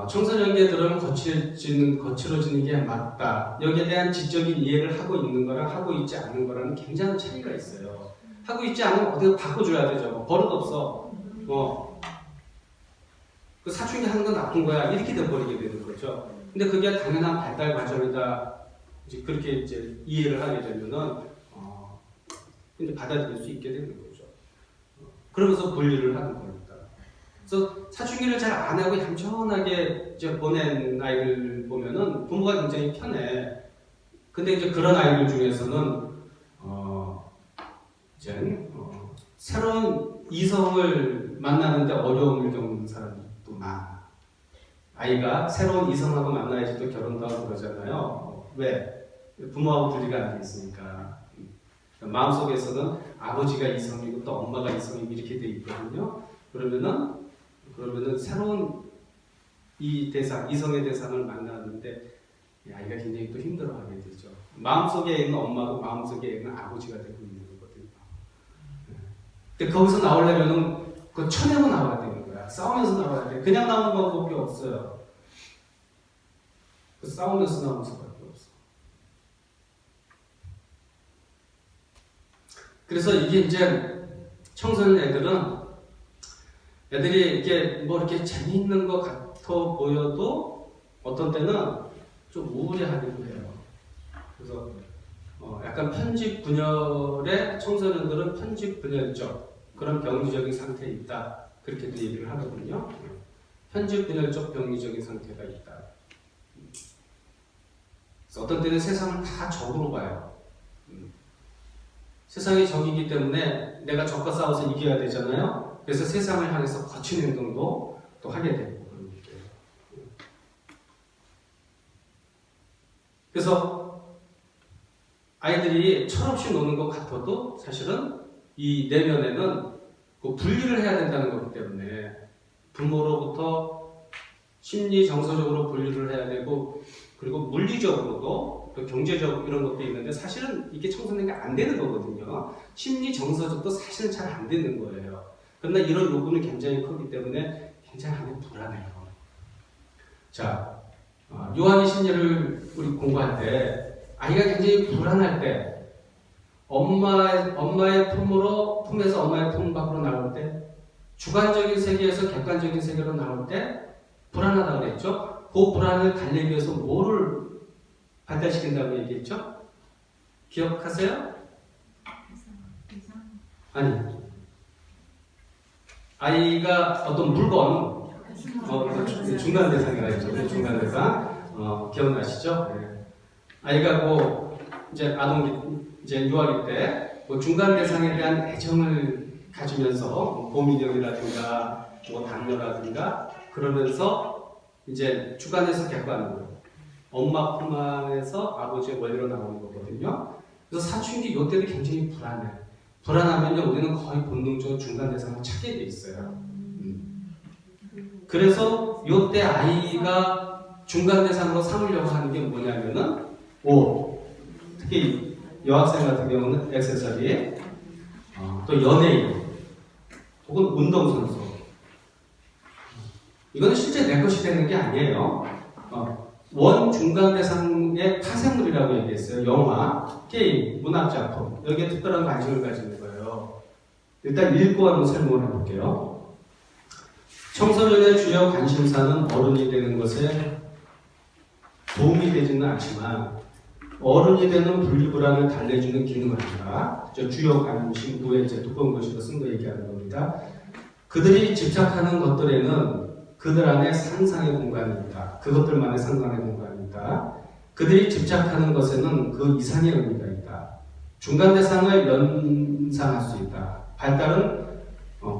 청소년기들은 거칠어지는 게 맞다. 여기에 대한 지적인 이해를 하고 있는 거랑 하고 있지 않는 거랑 굉장한 차이가 있어요. 하고 있지 않으면 어떻게 바꿔줘야 되죠. 버릇 없어. 그 사춘기 하는 건 나쁜 거야. 이렇게 돼버리게 되는 거죠. 근데 그게 당연한 발달 과정이다. 이제 그렇게 이제 이해를 하게 되면은 이제 받아들일 수 있게 되는 거죠. 그러면서 분리를 하는 겁니다. 그래서 사춘기를 잘 안 하고 얌전하게 이제 보낸 아이들 보면은 부모가 굉장히 편해. 근데 이제 그런 아이들 중에서는 이제 새로운 이성을 만나는데 어려움을 겪는 사람도 많아. 아이가 새로운 이성하고 만나야지 또 결혼도 하고 그러잖아요. 왜? 부모하고 분리가 안 돼 있으니까. 마음속에서는 아버지가 이성이고 또 엄마가 이성이고 이렇게 돼 있거든요. 그러면은 새로운 이 대상, 이성의 대상을 만나는데 아이가 굉장히 또 힘들어하게 되죠. 마음속에 있는 엄마고 마음속에 있는 아버지가 되고 있는 거거든요. 근데 거기서 나오려면은 그 쳐내고 나와야 되는 거야. 싸우면서 나와야 돼. 그냥 나오는 방법밖에 없어요. 그 싸우면서 나오는 수밖에 없어. 그래서 이게 이제 청소년 애들이 이렇게 뭐 이렇게 재미있는 것 같아 보여도 어떤 때는 좀 우울해하기도 해요. 그래서 약간 편집 분열의 청소년들은 편집 분열적 그런 병리적인 상태에 있다. 그렇게도 얘기를 하거든요. 편집 분열적 병리적인 상태가 있다. 그래서 어떤 때는 세상을 다 적으로 봐요. 세상이 적이기 때문에 내가 적과 싸워서 이겨야 되잖아요. 그래서 세상을 향해서 거친 행동도 또 하게 되고 그런 거예요. 그래서 아이들이 철없이 노는 것 같아도 사실은 이 내면에는 그 분리를 해야 된다는 거기 때문에 부모로부터 심리 정서적으로 분리를 해야 되고 그리고 물리적으로도 또 경제적 이런 것도 있는데 사실은 이게 청소년기가 안 되는 거거든요. 심리 정서적도 사실은 잘 안 되는 거예요. 그러나 이런 요구는 굉장히 크기 때문에 굉장히 안에 불안해요. 자, 요한의 심리를 우리 공부할 때 아이가 굉장히 불안할 때 엄마의 품에서 엄마의 품 밖으로 나올 때 주관적인 세계에서 객관적인 세계로 나올 때 불안하다고 그랬죠. 그 불안을 달래기 위해서 뭐를 발달시킨다고 얘기했죠? 기억하세요? 아니, 아이가 어떤 물건, 중간 대상이라 했죠. 중간 대상, 기억나시죠? 네. 아이가 이제 이제 유아기 때 뭐 중간 대상에 대한 애정을 가지면서 고민형이라든가 당뇨라든가 그러면서 이제 주관에서 객관으로 엄마 품 안에서 아버지의 원리로 나오는 거거든요. 그래서 사춘기 이때도 굉장히 불안해. 불안하면요 우리는 거의 본능적으로 중간 대상을 찾게 돼 있어요. 그래서 이때 아이가 중간 대상으로 삼으려고 하는 게 뭐냐면은 특히 여학생 같은 경우는 액세서리, 또 연예인, 혹은 운동선수. 이거는 실제 내 것이 되는 게 아니에요. 원 중간 대상의 파생물이라고 얘기했어요. 영화, 게임, 문학작품. 여기에 특별한 관심을 가지는 거예요. 일단 읽고 한번 설명을 해볼게요. 청소년의 주요 관심사는 어른이 되는 것에 도움이 되지는 않지만 어른이 되는 분리불안을 달래주는 기능을 한다. 주요 관심, 후에 이제 두꺼운 글씨로 쓴 거 얘기하는 겁니다. 그들이 집착하는 것들에는 그들 안에 상상의 공간이 있다. 그것들만의 상상의 공간이 있다. 그들이 집착하는 것에는 그 이상의 의미가 있다. 중간 대상을 연상할 수 있다. 발달은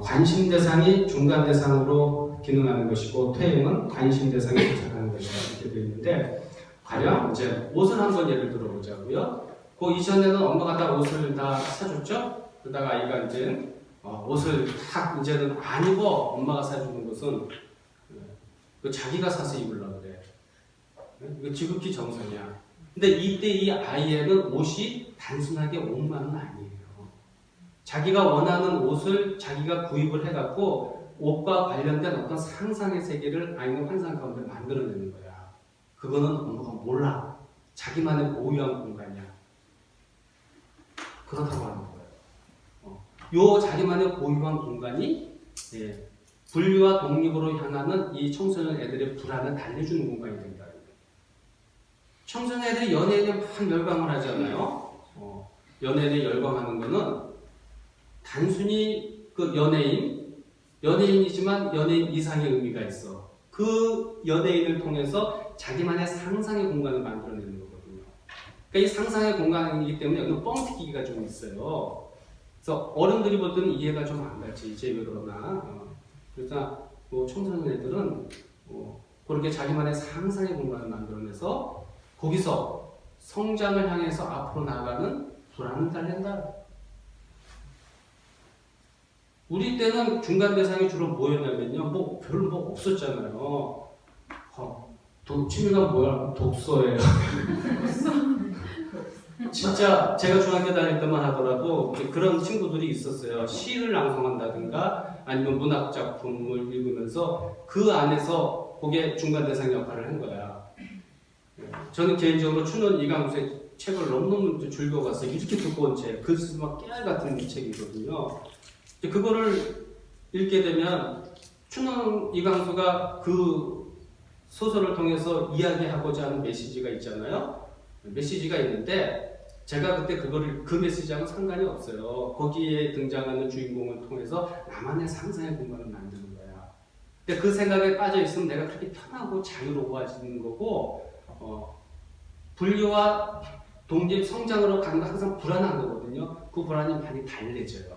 관심 대상이 중간 대상으로 기능하는 것이고 퇴행은 관심 대상에 집착하는 것이다. 이렇게 되어 있는데 가령 이제 옷을 한번 예를 들어보자고요. 그 이전에는 엄마가 다 옷을 다 사줬죠. 그러다가 아이가 이제 옷을 딱 이제는 안 입어. 엄마가 사주는 것은 자기가 사서 입으려고 그래. 이거 지극히 정상이야. 근데 이때 이 아이에는 옷이 단순하게 옷만은 아니에요. 자기가 원하는 옷을 자기가 구입을 해갖고 옷과 관련된 어떤 상상의 세계를 아이는 환상 가운데 만들어내는 거야. 그거는 엄마가 몰라. 자기만의 고유한 공간이야. 그렇다고 하는 거예요. 요 자기만의 고유한 공간이 분리와 독립으로 향하는 이 청소년 애들의 불안을 달래주는 공간이 된다. 청소년 애들이 연애에 막 열광을 하잖아요. 연애에 열광하는 거는 단순히 그 연예인이지만 연예인 이상의 의미가 있어. 그 연예인을 통해서 자기만의 상상의 공간을 만들어내는 거거든요. 그러니까 이 상상의 공간이기 때문에 여기는 뻥튀기가 좀 있어요. 그래서 어른들이 볼 때는 이해가 좀 안 가지. 이제 왜 그러나. 그래서 청소년 애들은 그렇게 자기만의 상상의 공간을 만들어내서 거기서 성장을 향해서 앞으로 나가는 불안을 달랜다. 우리 때는 중간 대상이 주로 뭐였냐면요. 별로 없었잖아요. 취미가 뭐야? 독서예요. 진짜 제가 중학교 다닐 때만 하더라도 그런 친구들이 있었어요. 시를 낭송한다든가 아니면 문학 작품을 읽으면서 그 안에서 그게 중간 대상 역할을 한 거야. 저는 개인적으로 춘원 이강수의 책을 너무너무 즐겨봤어요. 이렇게 두꺼운 책, 글쓰기 막 깨알 같은 책이거든요. 그거를 읽게 되면 춘원 이강수가 그 소설을 통해서 이야기하고자 하는 메시지가 있잖아요. 메시지가 있는데 제가 그때 그 메시지하고 상관이 없어요. 거기에 등장하는 주인공을 통해서 나만의 상상의 공간을 만드는 거야. 근데 그 생각에 빠져 있으면 내가 그렇게 편하고 자유로워지는 거고 분리와 독립, 성장으로 가는 거 항상 불안한 거거든요. 그 불안이 많이 달래져요.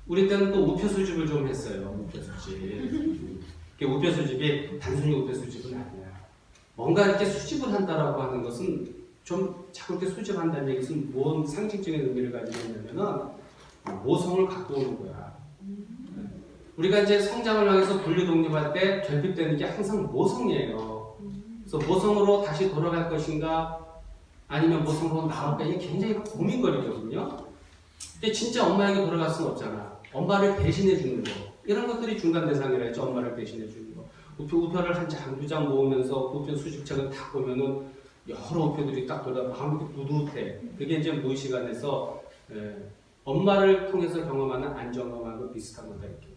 우리 때는 또 우표 수집을 좀 했어요. 우표 수집. 우표 수집이 단순히 우표 수집은 아니야. 뭔가 이렇게 수집을 한다라고 하는 것은 좀 자꾸 이렇게 수집한다는 얘기는 뭔 상징적인 의미를 가지고 있냐면은 모성을 갖고 오는 거야. 우리가 이제 성장을 향해서 분리 독립할 때 결핍되는 게 항상 모성이에요. 그래서 모성으로 다시 돌아갈 것인가 아니면 모성으로 나올까 이게 굉장히 고민거리거든요. 근데 진짜 엄마에게 돌아갈 수는 없잖아. 엄마를 대신해 주는 거. 이런 것들이 중간 대상이라 했죠. 엄마를 대신해 주는 거. 우표를 한 장, 두 장 모으면서 우표 수집책을 딱 보면은 여러 우표들이 딱 돌아 마음이 뿌듯해. 그게 이제 무의식 안에서 엄마를 통해서 경험하는 안정감하고 비슷한 거다 이렇게.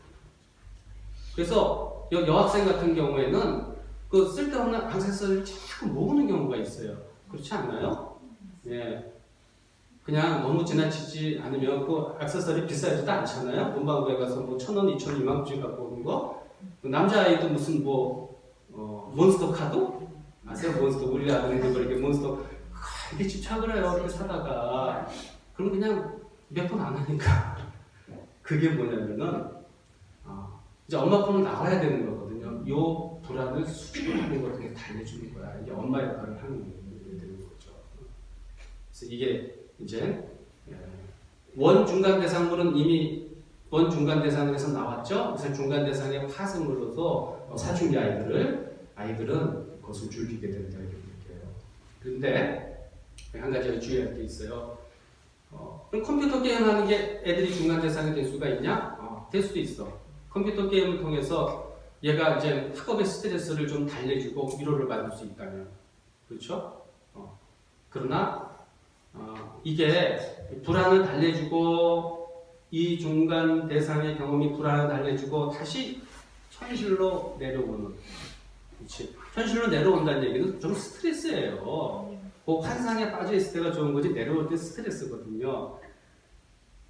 그래서 여학생 같은 경우에는 그 쓸데없는 액세서리를 자꾸 모으는 경우가 있어요. 그렇지 않나요? 예. 그냥 너무 지나치지 않으면 그 액세서리 비싸지도 않잖아요. 문방구에 가서 뭐 1,000원, 2,000원, 2만원씩 갖고 오는 거. 남자아이도 무슨 몬스터 카드? 아세요? 몬스터. 우리 아들도 그렇게 몬스터 이렇게 집착을 해요. 이렇게 사다가. 그럼 그냥 몇 번 안 하니까. 그게 뭐냐면은 이제 엄마 품을 나와야 되는 거거든요. 요 불안을 수집을 하는 걸 되게 달래주는 거야. 이게 엄마 역할을 하는 게 되는 거죠. 그래서 이게 이제 원 중간 대상물은 이미 원 중간 대상에서 나왔죠. 그래서 중간 대상의 파생물로서 사춘기 아이들은 그것을 즐기게 된다 이렇게 얘기해요. 그런데 한 가지 주의할 게 있어요. 그럼 컴퓨터 게임 하는 게 애들이 중간 대상이 될 수가 있냐? 될 수도 있어. 컴퓨터 게임을 통해서 얘가 이제 학업의 스트레스를 좀 달래주고 위로를 받을 수 있다면, 그렇죠? 그러나 이게 불안을 달래주고 이 중간 대상의 경험이 불안을 달래주고 다시 현실로 내려오는, 그렇지? 현실로 내려온다는 얘기는 좀 스트레스예요. 그 환상에 빠져 있을 때가 좋은 거지 내려올 때 스트레스거든요.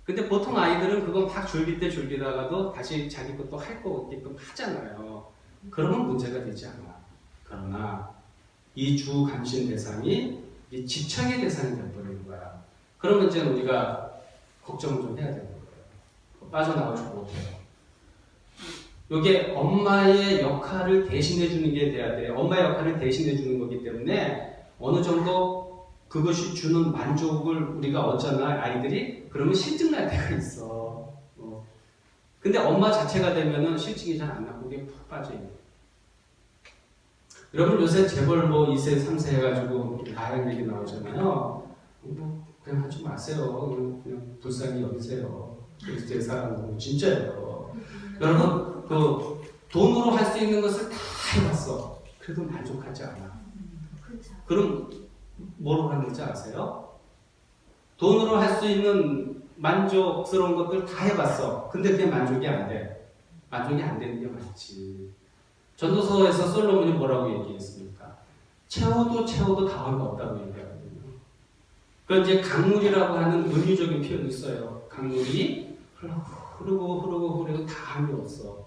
근데 보통 아이들은 그건 막 즐길 때 즐기다가도 다시 자기 것도 할 거 있게끔 하잖아요. 그러면 문제가 되지 않아. 그러나 이 주 감신 대상이 이 집착의 대상이 되어버리는 거야. 그러면 이제 우리가 걱정을 좀 해야 되는 거예요. 빠져나오지 못해요. 이게 엄마의 역할을 대신해 주는 게 돼야 돼요. 엄마의 역할을 대신해 주는 거기 때문에 어느 정도 그것이 주는 만족을 우리가 얻잖아, 아이들이. 그러면 실증 날 때가 있어. 근데 엄마 자체가 되면은 실증이 잘 안 나고 그게 푹 빠져요. 여러분 요새 재벌 뭐 2세, 3세 해가지고 다양한 얘기 나오잖아요. 그냥 하지 마세요. 그냥 불쌍히 여기세요. 그리스도의 사랑은 진짜예요. 여러분 그 돈으로 할 수 있는 것을 다 해봤어. 그래도 만족하지 않아. 그럼 뭐로 하는지 아세요? 돈으로 할 수 있는 만족스러운 것들 다 해봤어. 근데 그게 만족이 안 돼. 만족이 안 되는 게 맞지. 전도서에서 솔로몬이 뭐라고 얘기했습니까? 채워도 다음이 없다고 얘기하거든요. 그건 이제 강물이라고 하는 은유적인 표현이 있어요. 강물이 흐르고 다음이 없어.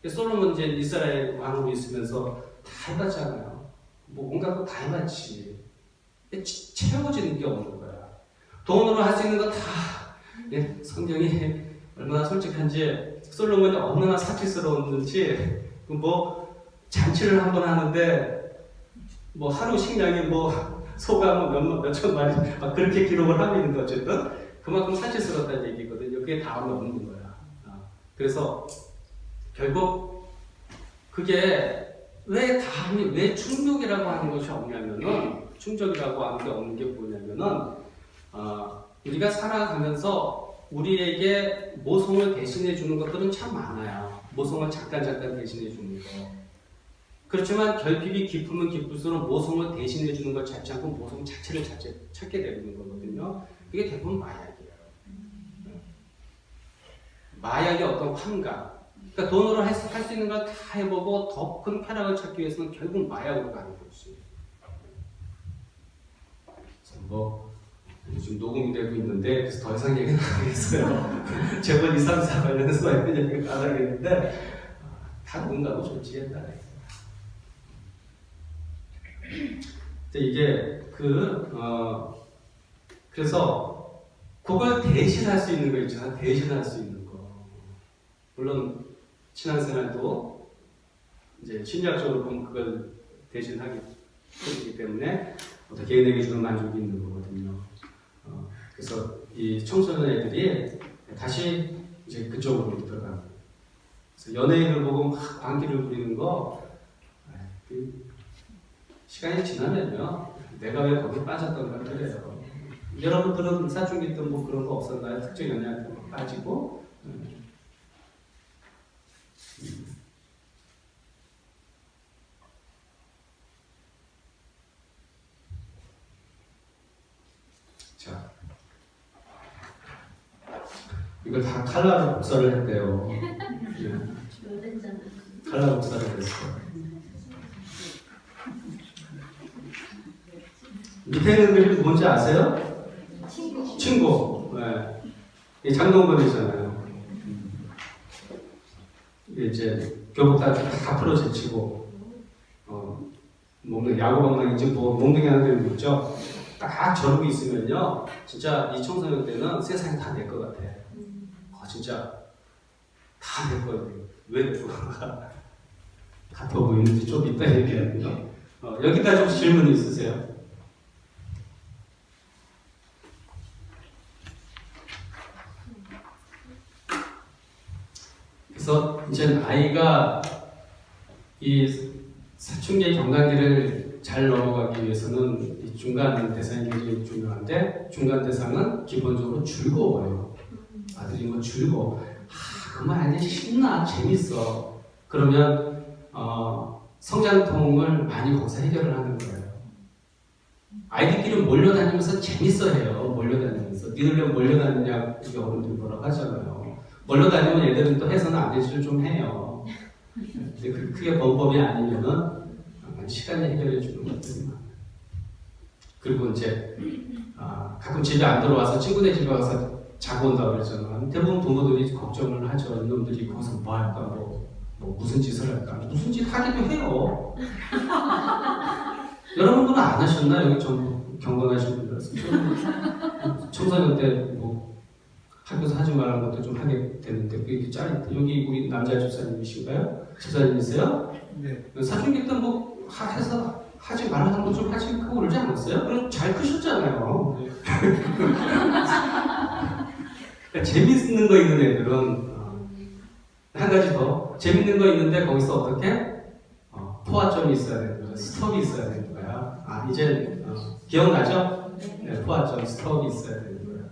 솔로몬 이제 이스라엘 왕으로 있으면서 다 해봤잖아요. 뭐 온갖 거 다 해봤지. 채워지는 게 없는 거야. 돈으로 할 수 있는 거 다. 성경이 얼마나 솔직한지, 솔로몬이 얼마나 사치스러웠는지, 뭐 잔치를 한번 하는데 뭐 하루 식량이 뭐 소가 뭐 몇천 마리 막 그렇게 기록을 하고 있는 거 어쨌든 그만큼 사치스럽다는 얘기거든요. 그게 다음에 없는 거야. 그래서 결국 그게 왜 충족이라고 하는 것이 없냐면은, 충족이라고 하는 게 없는 게 뭐냐면은, 우리가 살아가면서 우리에게 모성을 대신해 주는 것들은 참 많아요. 모성을 잠깐 대신해 주는 거. 그렇지만 결핍이 깊으면 깊을수록 모성을 대신해 주는 걸 찾지 않고 모성 자체를 찾게 되는 거거든요. 그게 대부분 마약이에요. 마약의 어떤 환각. 그러니까 돈으로 할 수 있는 걸 다 해보고 더 큰 쾌락을 찾기 위해서는 결국 마약으로 가는 거지. 뭐 요즘 녹음이 되고 있는데 그래서 더 이상 얘기는 안 하겠어요. 재벌 2, 3, 4 관련해서 많이 얘기를 안 하겠는데 다 누군가고 존재에 따라 있어요. 이게 그래서 그걸 대신할 수 있는 거 있잖아. 대신할 수 있는 거. 물론 신앙생활도 이제 심리학적으로 보면 그걸 대신하기 때문에 개인에게 주는 만족이 있는 거거든요. 그래서 이 청소년 애들이 다시 이제 그쪽으로 들어가는. 그래서 연예인을 보고 막 광기를 부리는 거, 시간이 지나면요, 내가 왜 거기 빠졌던가 그래요. 여러분들은 사춘기 때 뭐 그런 거 없었나요? 특정 영향 빠지고. 자, 이걸 다 칼라로 복사를 했대요. 칼라 복사를 했어요. 밑에 있는 그림 뭔지 아세요? 친구. 네. 이 장동건이잖아요. 이게 이제 교복 다 풀어 제치고, 야구 방망이인지 뭐 몽둥이 하는 그림 있죠? 딱 저러고 있으면요, 진짜 이 청소년 때는 세상이 다 내 것 같아. 진짜 다 내 거예요. 왜 내 거가? 같아 보이는지 좀 이따 얘기하고요. 여기까지 혹시 질문 있으세요? 그래서 이제 아이가 이 사춘기의 경단기를 잘 넘어가기 위해서는 이 중간 대상이 굉장히 중요한데, 중간 대상은 기본적으로 즐거워요. 아들이 뭐 즐거워. 그만 아니 신나, 재밌어. 그러면 성장통을 많이 거기서 해결을 하는 거예요. 아이들끼리 몰려다니면서 재밌어해요. 몰려다니면서. 니들 왜 몰려다니냐, 우리 어른들이 뭐라고 하잖아요. 몰려다니면 얘들은 또 해서는 안 되지를 좀 해요. 근데 그게 범법이 아니면은 시간이 해결해 주는 것들이 많아요. 그리고 이제 가끔 집에 안 들어와서 친구네 집에 와서 자고 온다고 그러잖아. 대부분 부모들이 걱정을 하죠. 이놈들이 거기서 뭐 할까, 뭐 무슨 짓을 할까. 무슨 짓 하기도 해요. 여러분들은 안 하셨나? 여기 전부 경건하신 분들은 청소년 때 뭐 학교에서 하지 말라는 것도 좀 하게 되는데 그게 짜릿해. 여기 우리 남자 집사님이신가요? 집사님이세요? 네. 사춘기 때 뭐 해서 하지 말라는 거 좀 하지 크고 그러지 않았어요? 그럼 잘 크셨잖아요. 그러니까 재밌는 거 있는 애들은 한 가지 더 재밌는 거 있는데 거기서 어떻게 포화점이 있어야 되는 거야. 스톱이 있어야 되는 거야. 아 이제 기억나죠? 네, 포화점 스톱이 있어야 되는 거야.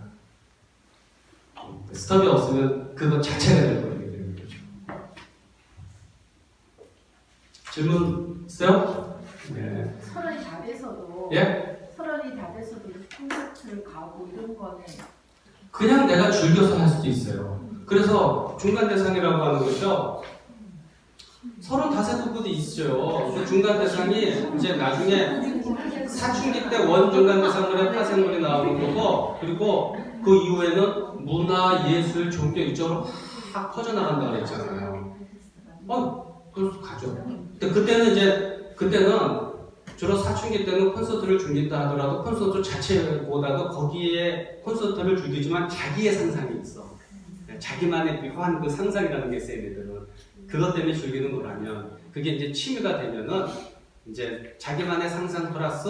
스톱이 없으면 그거 자체가 되버리게 되는 거죠. 질문 있어요? 네. 서른이 다 돼서도 예? 서른이 다 돼서도 콘서트를 가고 이런 거는 그냥 내가 즐겨서 할 수도 있어요. 그래서 중간 대상이라고 하는 거죠. 35도 있어요. 그 중간 대상이 이제 나중에 사춘기 때 원중간 대상물에 파생물이 나오는 거고, 그리고 그 이후에는 문화, 예술, 종교 이쪽으로 확 퍼져나간다고 그랬잖아요. 그래서 가죠. 근데 그때는 주로 사춘기 때는 콘서트를 즐긴다 하더라도 콘서트 자체보다도 거기에 콘서트를 즐기지만 자기의 상상이 있어. 자기만의 묘한 그 상상이라는 게 있어요, 얘네들은. 그것 때문에 즐기는 거라면, 그게 이제 취미가 되면은, 이제 자기만의 상상 플러스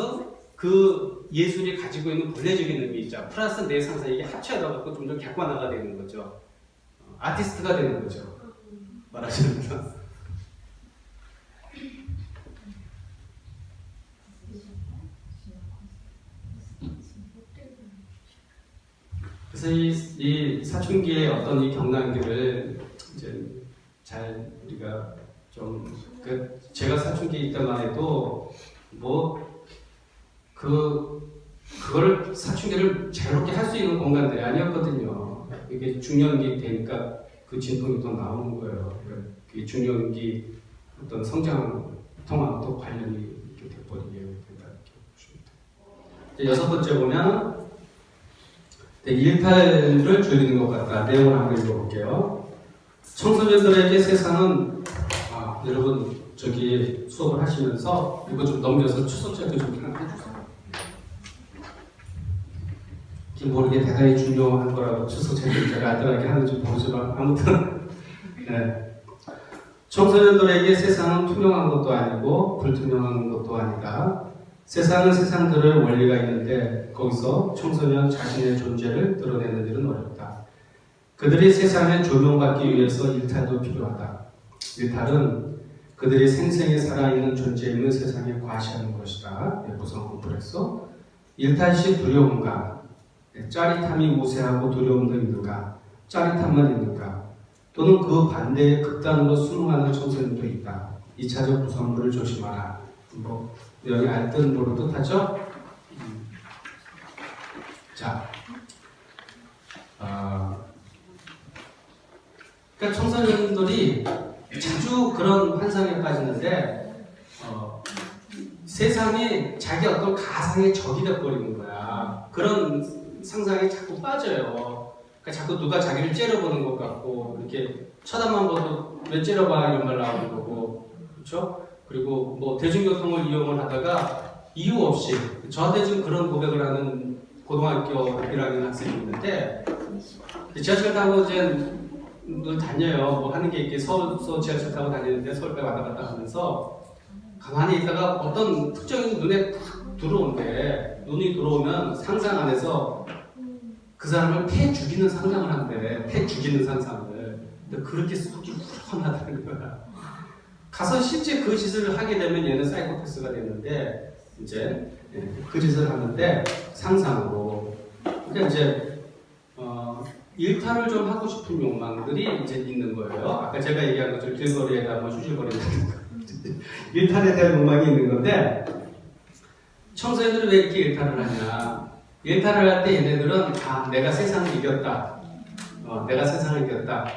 그 예술이 가지고 있는 본래적인 의미 있죠. 플러스 내 상상, 이게 합쳐져 갖고 좀 더 객관화가 되는 거죠. 아티스트가 되는 거죠. 말하자면. 그래서 이 사춘기의 어떤 이 경단기를 이제 잘 우리가 좀 제가 사춘기 때만 해도 그걸 사춘기를 자유롭게 할 수 있는 공간들이 아니었거든요. 이게 중년기 되니까 그 진통이 또 나오는 거예요. 그 중년기 어떤 성장 통하고 관련이 이렇게 돼버리게 된다 이렇게 보시면 돼요. 여섯 번째 보면 일탈을 줄이는 것 같다. 내용을 한번 읽어볼게요. 청소년들에게 세상은 여러분 저기 수업을 하시면서 이거 좀 넘겨서 추석제도 좀 해주세요. 모르게 대단히 중요한 거라고 추석제도 제가 안전하게 하는지 모르지만 아무튼 네. 청소년들에게 세상은 투명한 것도 아니고 불투명한 것도 아니다. 세상은 세상들의 원리가 있는데 거기서 청소년 자신의 존재를 드러내는 일은 어렵다. 그들이 세상에 조명받기 위해서 일탈도 필요하다. 일탈은 그들이 생생히 살아있는 존재임을 세상에 과시하는 것이다. 구성 컴플렉서. 일탈 시 두려움과 짜릿함이 무세하고 두려움도 있는가? 짜릿함만 있는가? 또는 그 반대의 극단으로 순응하는 청소년도 있다. 2차적 부성물을 조심하라. 여기 알듯 모르듯 하죠? 자, 그러니까 청소년들이 자주 그런 환상에 빠지는데 세상이 자기 어떤 가상의 적이 돼버리는 거야. 그런 상상에 자꾸 빠져요. 그러니까 자꾸 누가 자기를 째려보는 것 같고 이렇게 쳐다만 봐도 왜 째려봐 이런 말 나오는 거고, 그렇죠? 그리고 뭐 대중교통을 이용을 하다가 이유 없이 저한테 지금 그런 고백을 하는 고등학교 1학년 학생이 있는데 지하철 타고 이제 늘 다녀요. 뭐 하는 게 있게 서울 지하철 타고 다니는데 서울까지 왔다 갔다 하면서 가만히 있다가 어떤 특정인 눈에 탁 들어온대. 눈이 들어오면 상상 안에서 그 사람을 패 죽이는 상상을 한대. 패 죽이는 상상을. 근데 그렇게 속이 후련하다는 거야. 가서 실제 그 짓을 하게 되면 얘는 사이코패스가 되는데 이제 그 짓을 하는데 상상으로. 그러니까 이제 일탈을 좀 하고 싶은 욕망들이 이제 있는 거예요. 아까 제가 얘기한 것처럼 길거리에다 뭐 휴질거리는 거. 일탈에 대한 욕망이 있는 건데 청소년들은 왜 이렇게 일탈을 하냐? 일탈을 할 때 얘네들은 내가 세상을 이겼다. 내가 세상을 이겼다.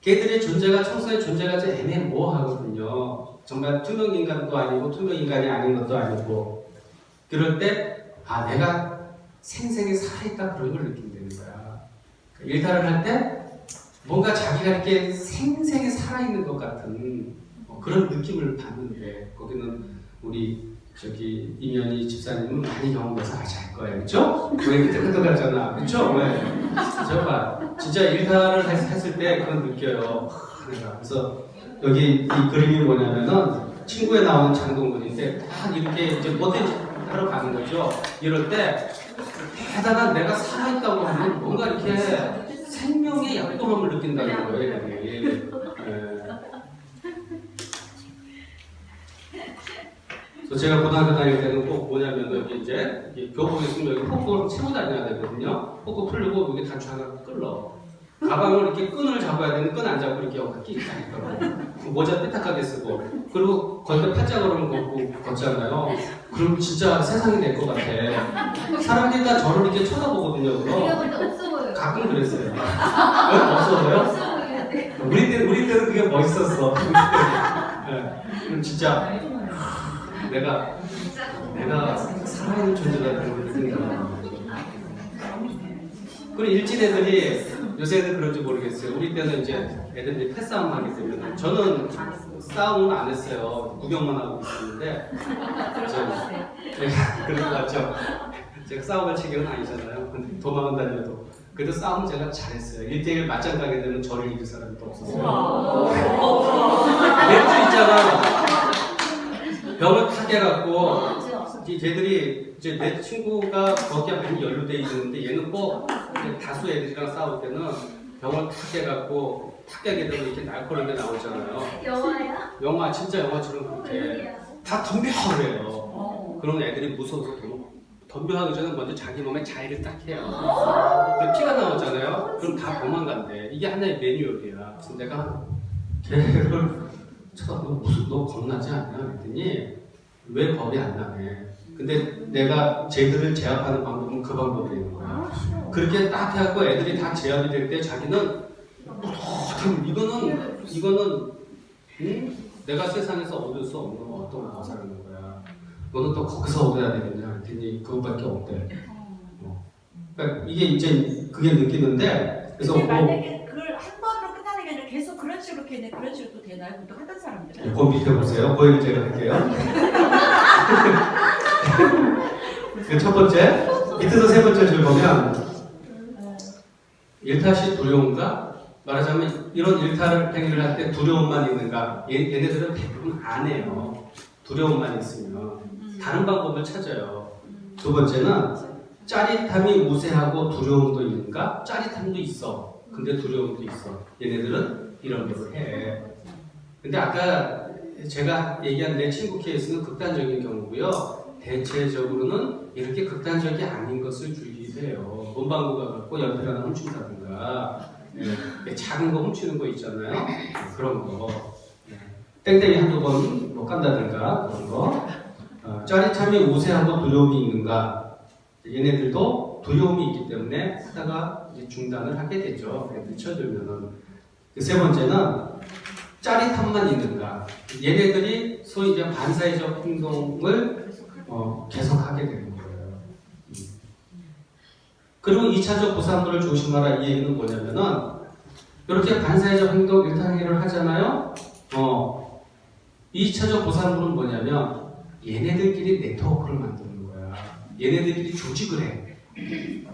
걔들의 존재가 청소년의 존재가 좀 애매모호하거든요. 정말 투명 인간도 아니고 투명 인간이 아닌 것도 아니고 그럴 때 내가 생생히 살아있다 그런 걸 느낀다는 거야. 일탈을 할 때 뭔가 자기가 이렇게 생생히 살아있는 것 같은 그런 느낌을 받는데 거기는 우리 저기 이면희 집사님은 많이 경험해서 아실 거예요, 그렇죠? 왜 끄덕끄덕하잖아, 그렇죠? 왜? 저봐, 진짜 일탈을 했을 때 그건 느껴요. 내가 그래서 여기 이 그림이 뭐냐면은 친구에 나오는 장동건인데 딱 이렇게 이제 뭐든지 하러 가는 거죠. 이럴 때 대단한 내가 살아있다고 하면 뭔가 이렇게 생명의 약동함을 느낀다는 거예요. 그래서 제가 고등학교 다닐 때는 꼭 뭐냐면 여기 이제 교복에 있으면 여기 포크를 채고 다녀야 되거든요. 포크 풀리고 여기 단추 하나 끌러. 가방을 이렇게 끈을 잡아야 되는 끈 안 잡고 이렇게 여기 끼고 다니더라고요. 모자 삐딱하게 쓰고 그리고 거기다 팔자걸음을 걷고 걷잖아요. 그럼 진짜 세상이 될 것 같아. 사람들이 다 저를 이렇게 쳐다보거든요. 그럼 가끔 그랬어요. 왜? 없어 보여요? 우리 때는 그게 멋있었어. 네. 그럼 진짜 내가 살아있는 존재라는 걸 느낀다. 그리고 일진 애들이 요새 애들 그런지 모르겠어요. 우리 때는 이제 애들이 패싸움 하기 때문에 저는 싸움은 안 했어요. 구경만 하고 있었는데 그런 거 같죠? 제가 싸움할 체격은 아니잖아요. 근데 도망은 다녀도 그래도 싸움 제가 잘했어요. 1대1 맞짱 가게 되면 저를 이길 사람이 또 없었어요. 멘트 있잖아. 벽을 타게 갖고 얘들이 이제 내 친구가 거기에 많이 연루돼 있는데 얘는 꼭 다수 애들이랑 싸울 때는 병을 타게 갖고 탁게 되면 이렇게 날카롭게 나오잖아요. 영화야? 영화 진짜 영화처럼 그렇게 다 덤벼 그래요. 그런 애들이 무서워서 덤벼하기 전에 먼저 자기 몸에 자의를 딱 해요. 피가 나오잖아요. 그럼 다 도망간대. 이게 하나의 매뉴얼이야. 그래서 내가 걔를 쳐다보고 너 겁나지 않냐 그랬더니 왜 겁이 안 나네. 근데 내가 쟤들을 제압하는 방법은 그 방법이라는 거야. 그렇게 딱 해갖고 애들이 다 제압이 될 때 자기는 이거는 내가 세상에서 얻을 수 없는 어떤 거사라는 거야. 너는 또 거기서 얻어야 되겠냐 그랬더니 그것밖에 없대. 그러니까 이게 이제 그게 느끼는데 그래서 만약에 그걸 한 번으로 끝나는 게 아니라 계속 그런 식으로 이렇게 그런 식으로 또 되나요? 또 하던 사람들. 그 밑에 보세요. 그 얘기 제가 할게요. 그 첫 번째, 밑에서 세 번째 줄 보면 일탈시 두려움과 말하자면 이런 일탈 행위를 할 때 두려움만 있는가? 얘네들은 대부분 안 해요. 두려움만 있으면 다른 방법을 찾아요. 두 번째는 짜릿함이 우세하고 두려움도 있는가? 짜릿함도 있어. 근데 두려움도 있어. 얘네들은 이런 걸 해. 근데 아까 제가 얘기한 내 친구 케이스는 극단적인 경우고요. 대체적으로는 이렇게 극단적이 아닌 것을 주의해야 해요. 문방구가 갖고 연필 하나 훔친다든가, 작은 거 훔치는 거 있잖아요. 그런 거. 땡땡이 한두 번 못 간다든가, 그런 거. 짜릿함이 우세하고 두려움이 있는가. 얘네들도 두려움이 있기 때문에 하다가 이제 중단을 하게 되죠. 늦춰들면은. 세 번째는 짜릿함만 있는가. 얘네들이 소위 이제 반사회적 행동을 계속하게 되는 거예요. 그리고 2차적 보상물을 조심하라 이 얘기는 뭐냐면은 이렇게 반사회적 행동 일탈행위를 하잖아요. 2차적 보상물은 뭐냐면 얘네들끼리 네트워크를 만드는 거야. 얘네들끼리 조직을 해.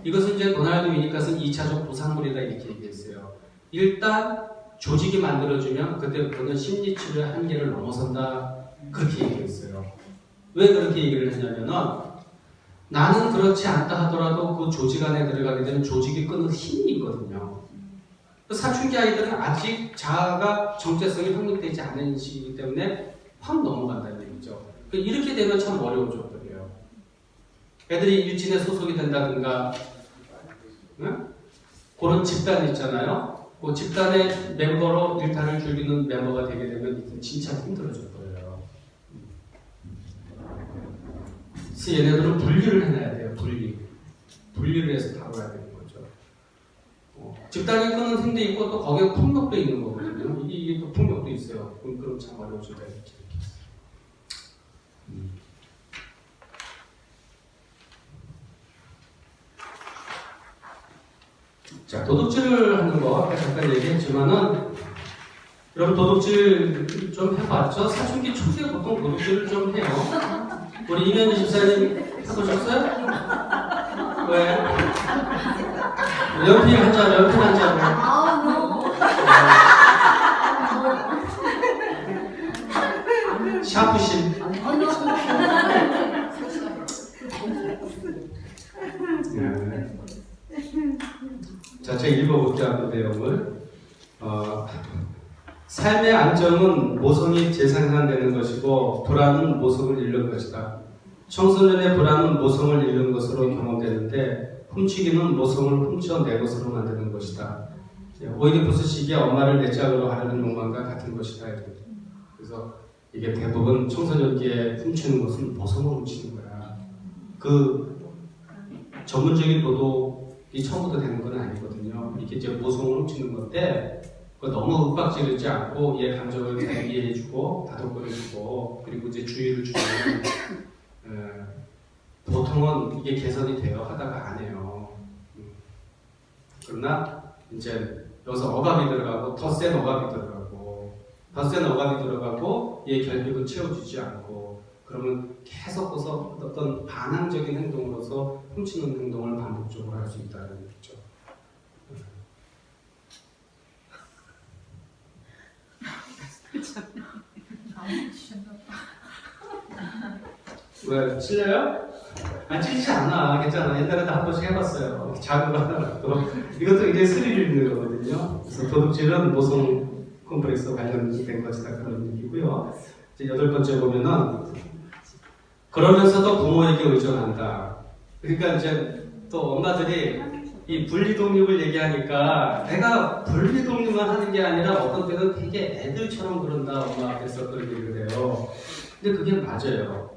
이것은 이제 도널드 위니컷은 2차적 보상물이다 이렇게 얘기했어요. 일단 조직이 만들어주면 그때부터는 심리치료의 한계를 넘어선다 그렇게 얘기했어요. 왜 그렇게 얘기를 했냐면은 나는 그렇지 않다 하더라도 그 조직 안에 들어가게 되면 조직이 끄는 힘이 있거든요. 사춘기 아이들은 아직 자아가 정체성이 확립되지 않은 시기이기 때문에 확 넘어간다는 얘기죠. 이렇게 되면 참 어려워져 버려요. 애들이 일진에 소속이 된다든가 그런 집단 있잖아요. 그 집단의 멤버로 일탈을 즐기는 멤버가 되게 되면 진짜 힘들어질 거예요. 그래서 얘네들은 분리를 해놔야 돼요. 분리를 해서 다뤄야 되는 거죠. 집단이 끄는 힘도 있고 또 거기에 폭력도 있는 거거든요. 이게 또 폭력도 있어요. 그럼 참 어려워질 거예요. 자, 도둑질을 하는 거 아까 잠깐 얘기했지만은 여러분 도둑질 좀 해봤죠? 사춘기 초기에 보통 도둑질을 좀 해요. 우리 이면주 집사님 해보셨어요? 왜? 연필 한 자로. 아, 너무. 샤프심. 네. 자, 제가 읽어볼게요. 그 내용을. 삶의 안정은 모성이 재생산되는 것이고 불안은 모성을 잃는 것이다. 청소년의 불안은 모성을 잃는 것으로 경험되는데 훔치기는 모성을 훔쳐 내 것으로 만드는 것이다. 오이디푸스 시기에 엄마를 내 짝으로 하려는 욕망과 같은 것이다. 그래서 이게 대부분 청소년기에 훔치는 것은 모성을 훔치는 거야. 그 전문적인 도덕이 처음부터 되는 건 아니거든요. 이게 이제 모성을 훔치는 건데 너무 윽박지르지 않고 얘 감정을 잘 이해해주고 다독거려주고 그리고 이제 주의를 주면 보통은 이게 개선이 돼요. 하다가 안 해요. 그러나 이제 여기서 억압이 들어가고 더 센 억압이 들어가고 얘 결핍은 채워주지 않고 그러면 계속해서 어떤 반항적인 행동으로서 훔치는 행동을 반복적으로 할 수 있다는 얘기죠. 왜 찔려요? 안 찔리지 않아. 괜찮아. 옛날에도 한 번씩 해봤어요. 작은 거 하나라도. 이것도 굉장히 스릴이 있는 거거든요. 그래서 도둑질은 모성 콤플렉스 관련된 것이다 그런 얘기고요. 이제 8번째 보면은 그러면서도 부모에게 의존한다. 그러니까 이제 또 엄마들이 이 분리독립을 얘기하니까 내가 분리독립만 하는 게 아니라 어떤 때는 되게 애들처럼 그런다 엄마 앞에서 그런 얘기를 해요. 근데 그게 맞아요.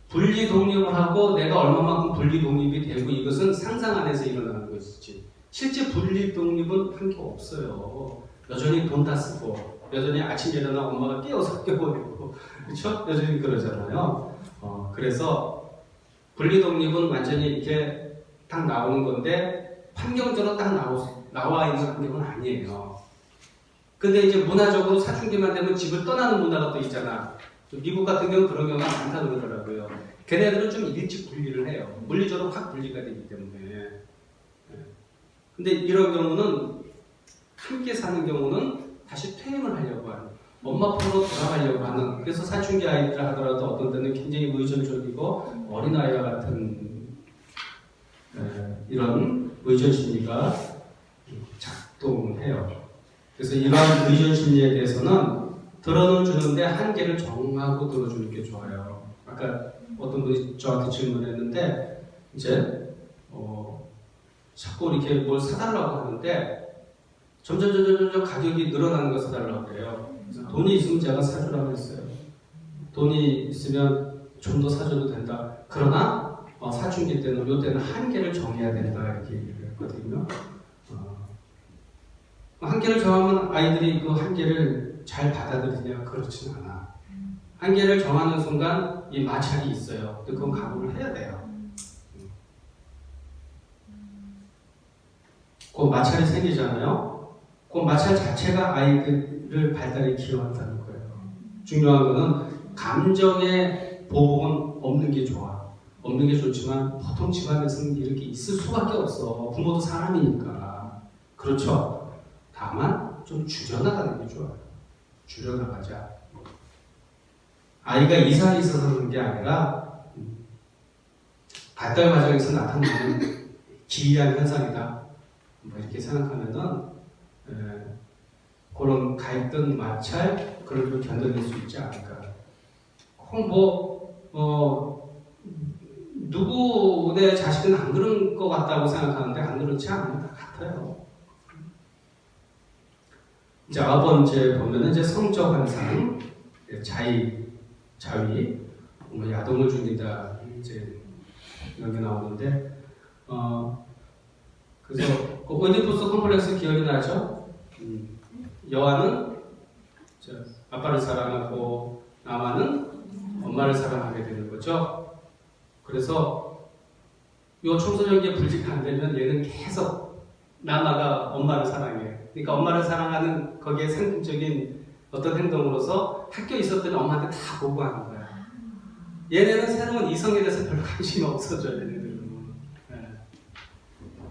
분리독립을 하고 내가 얼마만큼 분리독립이 되고 이것은 상상 안에서 일어나는 것이지 실제 분리독립은 한 게 없어요. 여전히 돈 다 쓰고 여전히 아침에 일어나 엄마가 깨워서 깨워버리고 그렇죠? 여전히 그러잖아요. 그래서 분리독립은 완전히 이렇게 딱 나오는 건데 환경적으로 딱 나와 있는 환경은 아니에요. 근데 이제 문화적으로 사춘기만 되면 집을 떠나는 문화가 또 있잖아. 미국 같은 경우는 그런 경우가 많다고 그러더라고요. 걔네들은 좀 일찍 분리를 해요. 물리적으로 확 분리가 되기 때문에. 근데 이런 경우는 함께 사는 경우는 다시 퇴임을 하려고 하는 엄마 품으로 돌아가려고 하는 그래서 사춘기 아이들 하더라도 어떤 때는 굉장히 의존적이고 어린아이와 같은 이런 의존 심리가 작동해요. 그래서 이러한 의존 심리에 대해서는 들어는 주는데 한계를 정하고 들어주는 게 좋아요. 아까 어떤 분이 저한테 질문했는데 이제 자꾸 이렇게 뭘 사달라고 하는데 점점 가격이 늘어나는 걸 사달라고 그래요. 그래서 돈이 있으면 제가 사주라고 했어요. 돈이 있으면 좀 더 사줘도 된다. 그러나 사춘기 때는 이때는 한계를 정해야 된다 이렇게 얘기를 했거든요. 한계를 정하면 아이들이 그 한계를 잘 받아들이냐 그렇지는 않아. 한계를 정하는 순간 이 마찰이 있어요. 근데 그건 각오를 해야 돼요. 그 마찰이 생기잖아요. 그 마찰 자체가 아이들을 발달에 기여한다는 거예요. 중요한 거는 감정의 보복은 없는 게 좋아. 없는 게 좋지만 보통 집안에서는 이렇게 있을 수밖에 없어. 부모도 사람이니까. 그렇죠. 다만 좀 줄여나가는 게 좋아요. 줄여나가자. 아이가 이상이 있어서 그런 게 아니라 발달 과정에서 나타나는 기이한 현상이다. 뭐 이렇게 생각하면은 그런 갈등, 마찰 그런 걸 견뎌낼 수 있지 않을까. 누구의 자식은 안 그런 것 같다고 생각하는데 안 그렇지 않은 것 같아요. 이제 9번째 보면은 이제 성적 환상, 자위, 야동을 죽인다 이제 이런 게 나오는데 그래서 오이디푸스 콤플렉스 기억이 나죠? 여아는 아빠를 사랑하고 나만은 엄마를 사랑하게 되는 거죠. 그래서 요 청소년기에 분리가 안 되면 얘는 계속 나마가 엄마를 사랑해. 그러니까 엄마를 사랑하는 거기에 상품적인 어떤 행동으로서 학교에 있었더니 엄마한테 다 보고하는 거야. 얘네는 새로운 이성에 대해서 별로 관심이 없어져요. 얘네들은. 예.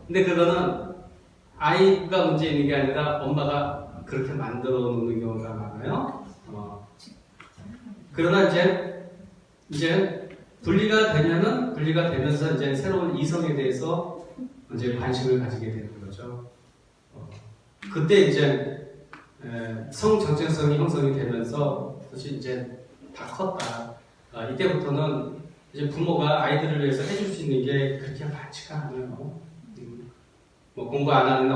근데 그거는 아이가 문제 있는 게 아니라 엄마가 그렇게 만들어 놓는 경우가 많아요. 그러나 이제 분리가 되면서 이제 새로운 이성에 대해서 이제 관심을 가지게 되는 거죠. 그때 이제 성 정체성이 형성이 되면서 사실 이제 다 컸다. 이때부터는 이제 부모가 아이들을 위해서 해줄 수 있는 게 그렇게 많지가 않아요. 뭐 공부 안 하는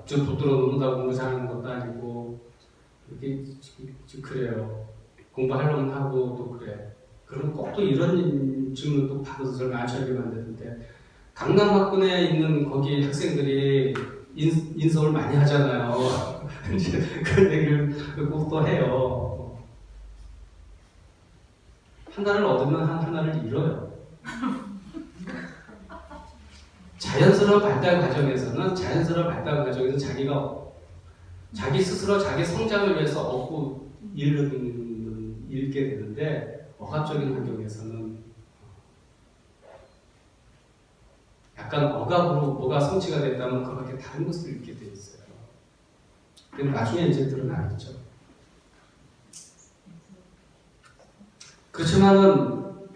좀 붙들어 놓는다고 공부 잘하는 것도 아니고 이렇게 그래요. 공부하려면 하고 또 그래. 그럼 꼭 또 이런 질문도 받아서 나처리게 만드는데 강남학군에 있는 거기 학생들이 인서울 많이 하잖아요. 이제 그런 얘기를 꼭 또 해요. 하나를 얻으면 하나를 잃어요. 자연스러운 발달 과정에서는 자기 스스로 자기 성장을 위해서 얻고 잃게 되는데 억압적인 환경에서는 약간 억압으로 뭐가 성취가 됐다면 그밖에 다른 것을 잃게 돼 있어요. 근데 나중에 이제 드러나겠죠. 그렇지만은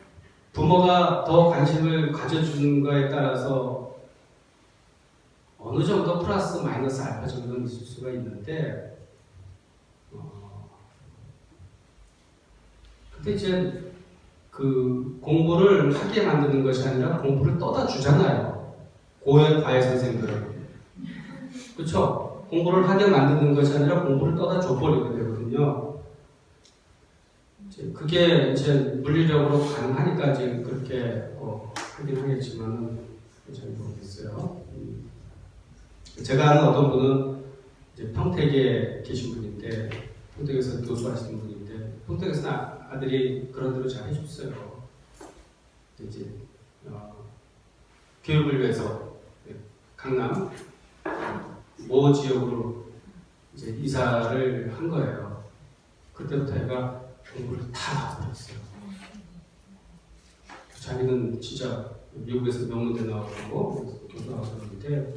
부모가 더 관심을 가져주는 거에 따라서 어느 정도 플러스 마이너스 알파 정도는 있을 수가 있는데 근데 이제 그 공부를 하게 만드는 것이 아니라 공부를 떠다 주잖아요. 과외 선생들은. 그렇죠? 공부를 하게 만드는 것이 아니라 공부를 떠다 줘버리게 되거든요. 그게 이제 물리적으로 가능하니까 이제 그렇게 하긴 하겠지만은 잘 모르겠어요. 제가 아는 어떤 분은 이제 평택에 계신 분인데 평택에서 교수하시는 분인데 평택에서는 아들이 그런 대로 잘 해줬어요. 이제 교육을 위해서 강남 모 지역으로 이제 이사를 한 거예요. 그때부터 애가 공부를 다 버렸어요. 자기는 진짜 미국에서 명문대 나왔고 교수 나왔는데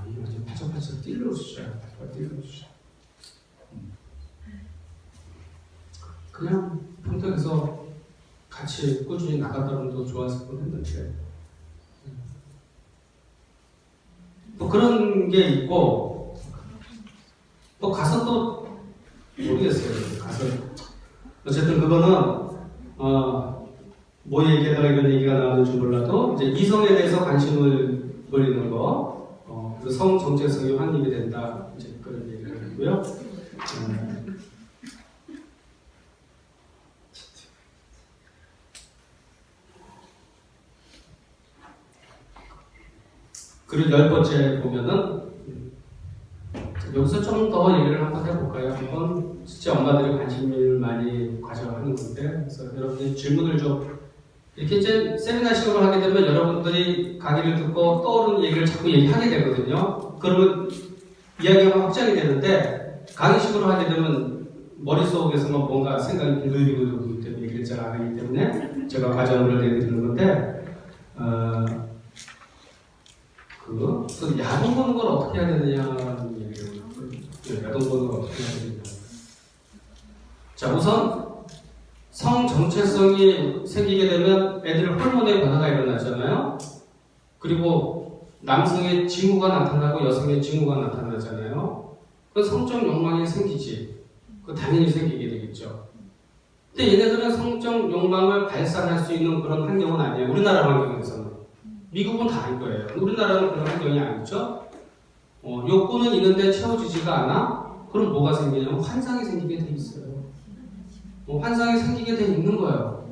이거 이제 파짝파짝 뛰어오시죠. 그냥 평택에서 같이 꾸준히 나갔다 오면 더 좋았을 뻔했는데 또 그런 게 있고 또 가서 또 모르겠어요. 가서 어쨌든 그거는 뭐 얘기하다가 이런 얘기가 나오는지 몰라도 이제 이성에 대해서 관심을 보이는 거 성 정체성이 확립이 된다 이제 그런 얘기를 했고요. 그리고 10번째 보면은 여기서 좀 더 얘기를 한번 해볼까요? 한번 진짜 엄마들이 관심을 많이 가져하는 건데 그래서 여러분들이 질문을 좀 이렇게 이제 세미나식으로 하게 되면 여러분들이 강의를 듣고 떠오르는 얘기를 자꾸 얘기하게 되거든요. 그러면 이야기가 확장이 되는데 강의식으로 하게 되면 머릿속에서만 뭔가 생각이 빙글빙글 돌기 때문에 얘기를 잘 안 하기 때문에 제가 과정을 내드리는 건데 그 야동 보는 걸 어떻게 해야 되느냐는 얘기를 야동 보는 걸 어떻게 해야 되느냐. 자, 우선 성 정체성이 생기게 되면 애들 호르몬의 변화가 일어나잖아요. 그리고 남성의 징후가 나타나고 여성의 징후가 나타나잖아요. 그 성적 욕망이 생기지. 그 당연히 생기게 되겠죠. 근데 얘네들은 성적 욕망을 발산할 수 있는 그런 환경은 아니에요. 우리나라 환경에서는. 미국은 다를 거예요. 우리나라는 그런 환경이 아니죠. 욕구는 있는데 채워지지가 않아? 그럼 뭐가 생기냐면 환상이 생기게 돼 있어요. 환상이 생기게 돼 있는 거예요.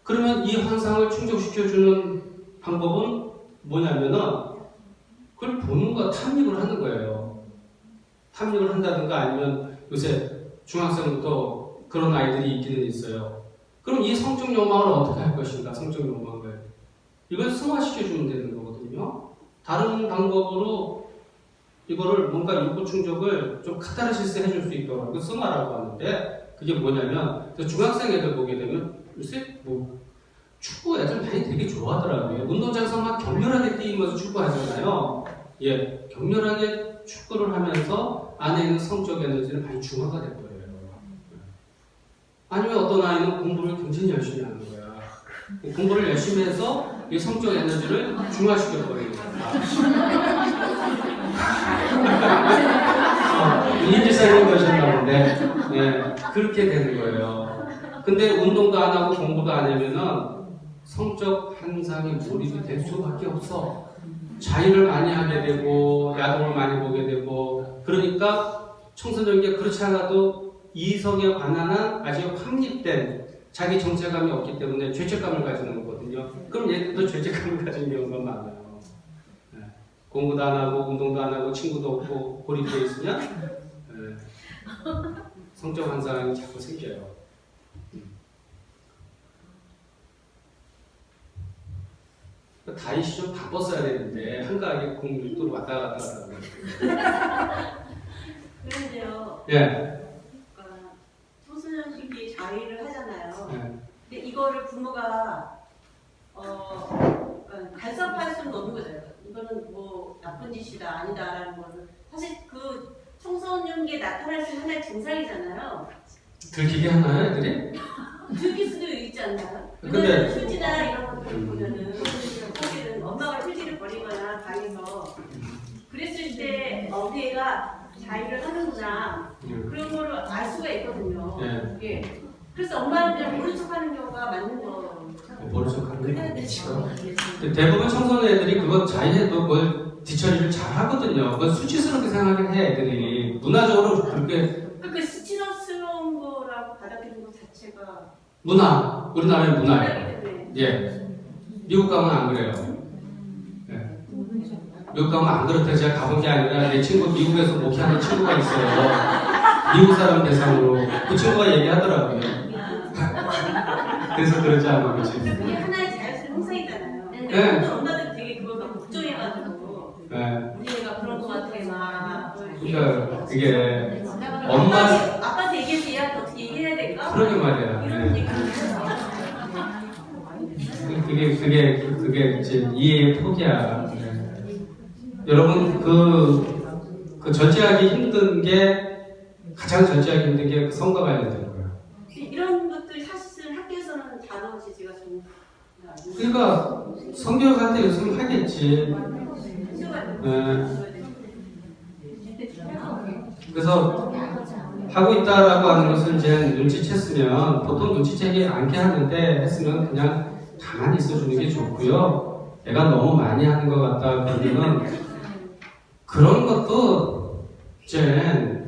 그러면 이 환상을 충족시켜주는 방법은 뭐냐면은 그걸 보는 거 탐닉을 하는 거예요. 탐닉을 한다든가 아니면 요새 중학생부터 그런 아이들이 있기는 있어요. 그럼 이 성적 욕망을 어떻게 할 것인가? 성적 욕망을 이걸 승화시켜주면 되는 거거든요. 다른 방법으로 이거를 뭔가 욕구 충족을 좀 카타르시스 해줄 수 있도록 그 승화라고 하는데 그게 뭐냐면 중학생 애들 보게 되면 요새 뭐 축구 애들 많이 되게 좋아하더라고요. 운동장에서 막 격렬하게 뛰면서 축구하잖아요. 예, 격렬하게 축구를 하면서 안에 있는 성적 에너지는 많이 중화가 돼버려요. 아니면 어떤 아이는 공부를 굉장히 열심히 하는 거야. 공부를 열심히 해서 이 성적 에너지를 중화시켜버리는 거야. 이지사님 거셨나 본데, 네, 그렇게 되는 거예요. 근데 운동도 안 하고 공부도 안 하면은 성적 현상에 몰입이 될 수밖에 없어. 자유를 많이 하게 되고, 야동을 많이 보게 되고, 그러니까 청소년기가 그렇지 않아도 이성에 관한 아주 확립된 자기 정체감이 없기 때문에 죄책감을 가지는 거거든요. 그럼 얘들도 죄책감을 가진 경우가 많아요. 네. 공부도 안 하고, 운동도 안 하고, 친구도 없고, 고립되어 있으면 네. 성적 환상이 자꾸 생겨요. 다윗이 좀 바빴어야 되는데 한가하게 공부도 왔다 갔다 하더라고요. 그런데요. 예. 청소년 시기 자위를 하잖아요. 예. 근데 이거를 부모가 간섭할 수는 없는 거잖아요. 이거는 뭐 나쁜 짓이다 아니다라는 거는 사실 그 청소년기에 나타날 수 있는 하나의 증상이잖아요. 들키게 하나요, 애들이? 들킬 수도 있지 않나요? 근데- 휴지나 이런 것들 보면은 거기는 엄마가 휴지를 버리거나 방에서 그랬을 때 걔가 자위를 하는구나 그런 거를 알 수가 있거든요. 예. 예. 그래서 엄마는 그냥 모른 척하는 경우가 맞는 거. 모르적하는 게 그래야 많죠. 되죠. 대부분 청소년 애들이 그거 자위해도 뭘 뒤처리를 잘 하거든요. 그건 수치스럽게 생각하긴 해, 애들이. 문화적으로 그렇게 그 수치스러운 거라고 받아들이는 것 자체가 우리나라의 문화예요. 문화이기 때문에. 예. 미국 가면 안 그래요. 예. 미국 가면 안 그렇다. 제가 가본 게 아니라 내 친구 미국에서 목회하는 친구가 있어요. 미국 사람 대상으로. 그 친구가 얘기하더라고요. 그래서 그러지 않은 거지. 그게 하나의 자연스러운 형상이잖아요. 네. 근데 엄마들 되게 그걸 막 걱정해가지고 예. 우리 애가 그런 거 같아 막. 그러니까 그게 엄마 아빠한테 얘기해서 얘한테 어떻게 얘기해야 될까? 그러게 말이야. 이런 예. 얘기를 해서. 그게 이제 이해의 폭이야. 네. 여러분 그 절제하기 힘든 게 가장 절제하기 힘든 게 그 성과 관련된 거예요. 이런 것들이 사실은 학교에서는 다뤄지 제가 좀. 그러니까 성교육한테 요즘 하겠지. 네. 그래서 하고 있다라고 하는 것을 이제 눈치챘으면 보통 눈치채지 않게 하는데 했으면 그냥 가만히 있어주는 게 좋고요. 애가 너무 많이 하는 것 같다 그러면은 그런 것도 이제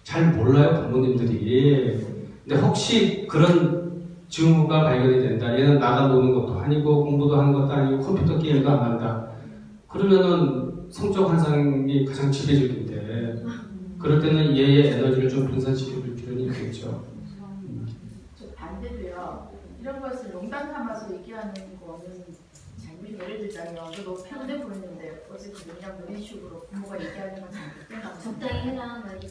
잘 몰라요 부모님들이. 근데 혹시 그런 징후가 발견이 된다. 얘는 나가 노는 것도 아니고 공부도 하는 것도 아니고 컴퓨터 게임도 안 한다. 그러면은 성적 환상이 가장 지배적인데 그럴 때는 얘의 에너지를 좀 분산시켜 줄 필요는 있겠죠. 저 반대로요. 이런 것을 농담 삼아서 얘기하는 거는 잘못 예를 들자면 저도 편에 보이는데 어제 그냥 이런 식으로 부모가 얘기하는 건 잘못된 적당히 해라 말이야.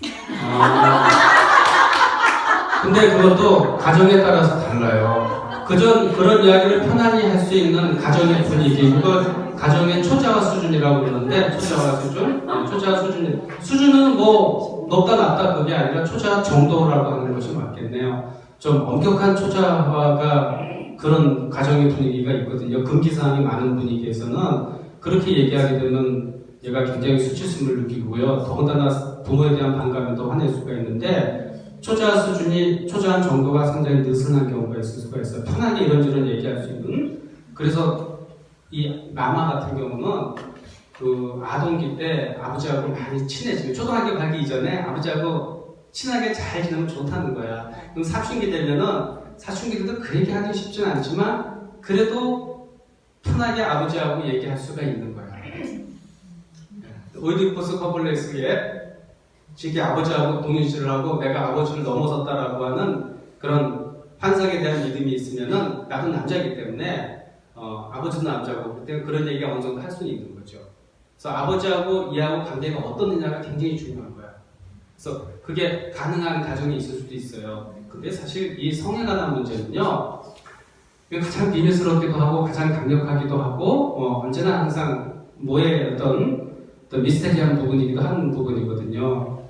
근데 그것도 가정에 따라서 달라요. 그런 이야기를 편안히 할 수 있는 가정의 분위기, 이걸 가정의 초자화 수준이라고 그러는데, 초자화 수준? 초자화 수준은 뭐 높다 낮다 그게 아니라 초자화 정도라고 하는 것이 맞겠네요. 좀 엄격한 초자화가 그런 가정의 분위기가 있거든요. 금기사항이 많은 분위기에서는 그렇게 얘기하게 되면 얘가 굉장히 수치심을 느끼고요. 더군다나 부모에 대한 반감이 더 화낼 수가 있는데 초자한 정도가 상당히 느슨한 경우가 있을 수가 있어요. 편하게 이런저런 얘기할 수 있는. 그래서 이 마마 같은 경우는 그 아동기 때 아버지하고 많이 친해지면 초등학교 가기 이전에 아버지하고 친하게 잘 지내면 좋다는 거야. 그럼 사춘기 되면은 사춘기도 그 얘기하기 쉽진 않지만 그래도 편하게 아버지하고 얘기할 수가 있는 거야. 오이디푸스 커플레스의 자기 아버지하고 동일시를 하고 내가 아버지를 넘어섰다라고 하는 그런 환상에 대한 믿음이 있으면은 나도 남자이기 때문에 아버지도 남자고 그때 그런 얘기가 어느 정도 할 수는 있는 거죠. 그래서 아버지하고 이하고 관계가 어떻느냐가 굉장히 중요한 거야. 그래서 그게 가능한 가정이 있을 수도 있어요. 근데 사실 이 성에 관한 문제는요, 가장 비밀스럽기도 하고 가장 강력하기도 하고 언제나 항상 뭐의 어떤 미스테리한 부분이기도 한 부분이거든요.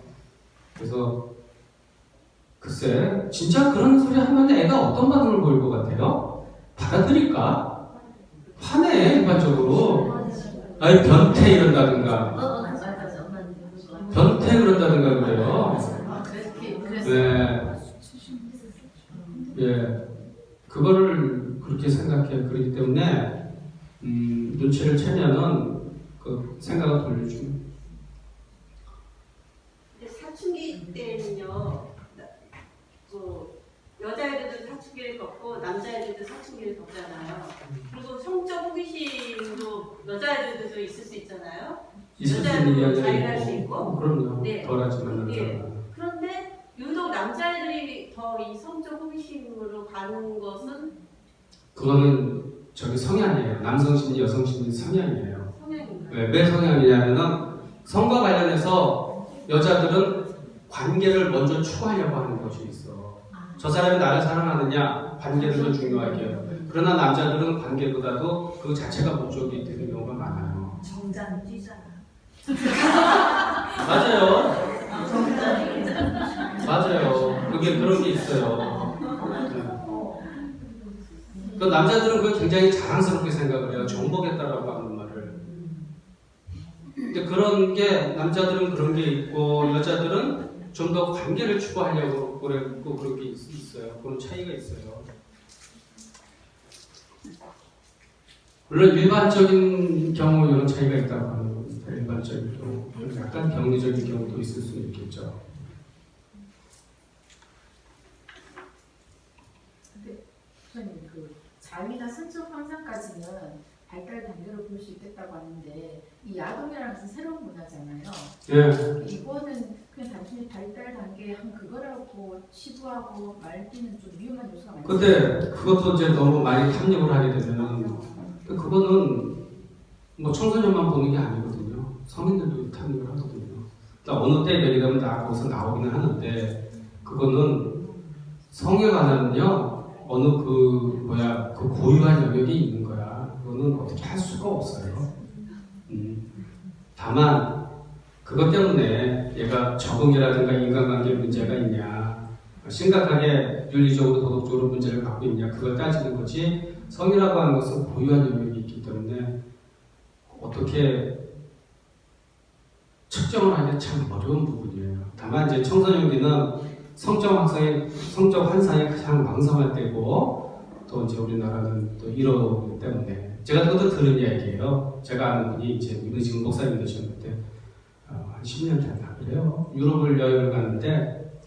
그래서 글쎄 진짜 그런 소리 하면 애가 어떤 반응을 보일 것 같아요? 받아들일까? 화내 일반적으로. 아니 변태 이런다든가 변태 그런다든가 그래요. 네. 예. 그거를 그렇게 생각해. 그렇기 때문에 눈치를 채면은 그 생각을 돌려주는. 사춘기 때는요, 여자애들도 사춘기를 겪고 남자애들도 사춘기를 겪잖아요. 그리고 성적 호기심도 여자애들도 있을 수 있잖아요. 있을 수 있는 여자애들도 자유할 이야기가 수 있고. 있고. 그럼요. 네. 덜하지만 예. 그런데 유독 남자애들이 더 이 성적 호기심으로 가는 것은 그거는 저기 성향이에요. 남성 심리, 여성 심리 성향이에요. 성향인가요? 왜 성향이냐면은 성과 관련해서 여자들은 관계를 먼저 추구하려고 하는 것이 있어. 저 사람이 나를 사랑하느냐 관계를 더 중요하게 해요. 그러나 남자들은 관계보다도 그 자체가 목적이 되는 경우가 많아요. 정장 뛰잖아. 맞아요. 맞아요. 그게 그런 게 있어요. 그 남자들은 그걸 굉장히 자랑스럽게 생각을 해요. 정복했다라고 하는 말을. 근데 그런 게 남자들은 그런 게 있고 여자들은 좀 더 관계를 추구하려고 그랬고 그런 게 있어요. 그런 차이가 있어요. 물론 일반적인 경우 이런 차이가 있다고 하는 겁니다. 일반적인 경우. 약간 병리적인 경우도 있을 수 있겠죠. 선생님, 그 자위나 성적 향상까지는 발달 단계로 볼 수 있겠다고 하는데 이 야동이라는 것은 새로운 문화잖아요. 예. 이거는 그냥 단순히 발달 단계 한 그거라고 치부하고 말기는 좀 위험한 요소가 많아요. 근데 그것도 이제 너무 많이 탐닉을 하게 되면 그거는 뭐 청소년만 보는 게 아니거든요. 성인들도 탐닉을 하거든요. 그러니까 어느 때 되면 다 거기서 나오기는 하는데 그거는 성에 관한은요 어느 그 고유한 영역이 있는 거야. 그거는 어떻게 할 수가 없어요. 다만 그것 때문에 얘가 적응이라든가 인간관계 문제가 있냐, 심각하게 윤리적으로 도덕적으로 문제를 갖고 있냐 그걸 따지는 거지. 성이라고 하는 것은 고유한 영역이 있기 때문에 어떻게 측정을 하기가 참 어려운 부분이에요. 다만 이제 청소년기는 성적 환상이 가장 왕성할 때고 또 이제 우리나라는 또 이러기 때문에 제가 그것도 들은 이야기예요. 제가 아는 분이 이제 지금 목사님 되셨는데 한 10년 됐나 그래요. 유럽을 여행을 갔는데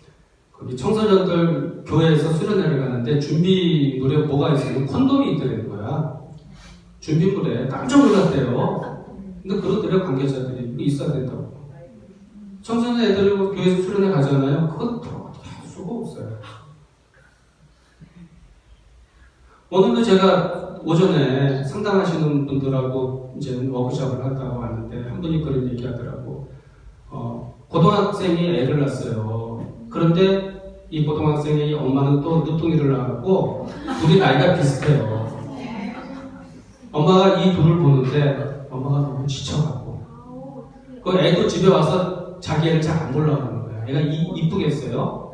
거기 청소년들 교회에서 수련회를 가는데 준비물에 뭐가 있으면 콘돔이 있더라는 거야. 준비물에 깜짝 놀랐대요. 근데 그러더래 관계자들이 이거 있어야 된다고. 청소년 애들이 교회에서 수련회 가잖아요. 그건 어떻게 할 수가 없어요. 오늘도 제가 오전에 상담하시는 분들하고 이제 워크숍을 갔다고 왔는데 한 분이 그런 얘기 하더라고. 고등학생이 애를 낳았어요. 그런데 이 고등학생의 엄마는 또 늦둥이를 낳았고 둘이 나이가 비슷해요. 엄마가 이 둘을 보는데 엄마가 너무 지쳐가고 그 애도 집에 와서 자기 애를 잘 안 보려고 하는 거야. 애가 이쁘겠어요?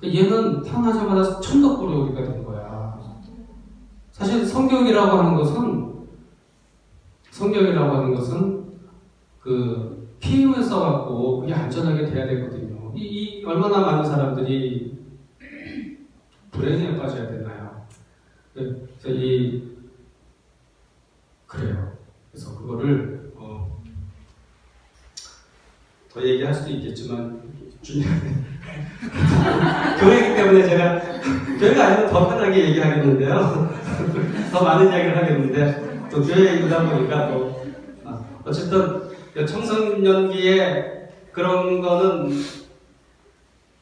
얘는 태어나자마자 천덕꾸러기가 된 거야. 사실 성교육이라고 하는 것은 그 피임을 써갖고 그게 안전하게 돼야 되거든요. 얼마나 많은 사람들이 불행에 빠져야 되나요? 그래서 그래요. 그래서 그거를 더 얘기할 수도 있겠지만 교회이기 때문에 제가 교회가 아니면 더 편하게 얘기하겠는데요. 더 많은 이야기를 하겠는데 또 교회이다 보니까 또 어쨌든 청소년기에 그런 거는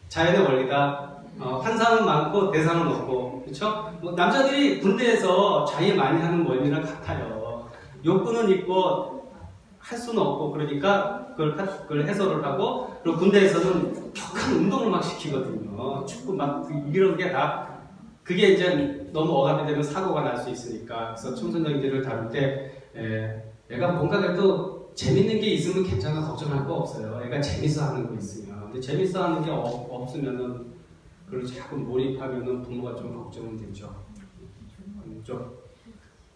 자연의 원리다. 환상은 많고 대상은 없고, 그렇죠? 뭐 남자들이 군대에서 자위 많이 하는 원리랑 같아요. 욕구는 있고 할 수는 없고 그러니까 그걸 해소를 하고 그리고 군대에서는 격한 운동을 막 시키거든요. 축구 막 이런 게 다 그게 이제 너무 억압이 되면 사고가 날 수 있으니까. 그래서 청소년기를 다룰 때 얘가 뭔가 그래도 재밌는 게 있으면 괜찮아, 걱정할 거 없어요. 얘가 재밌어 하는 거 있으면. 근데 재밌어 하는 게 없으면은 그걸 자꾸 몰입하면은 부모가 좀 걱정은 되죠. 좀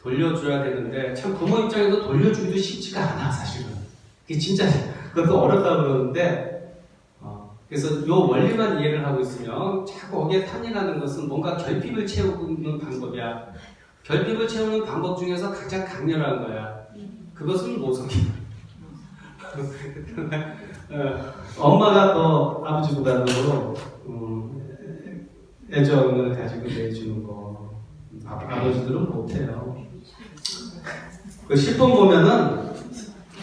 돌려줘야 되는데 참 부모 입장에서 돌려주기도 쉽지가 않아 사실은. 그게 진짜 그것도 어렵다 그러는데 그래서 요 원리만 이해를 하고 있으면 자꾸 거기에 탐닉하는 것은 뭔가 결핍을 채우는 방법이야. 결핍을 채우는 방법 중에서 가장 강렬한 거야. 그것은 모성이야. 엄마가 더 아버지보다도 애정을 가지고 내주는 거 아버지들은 못해요. 그 10번 보면은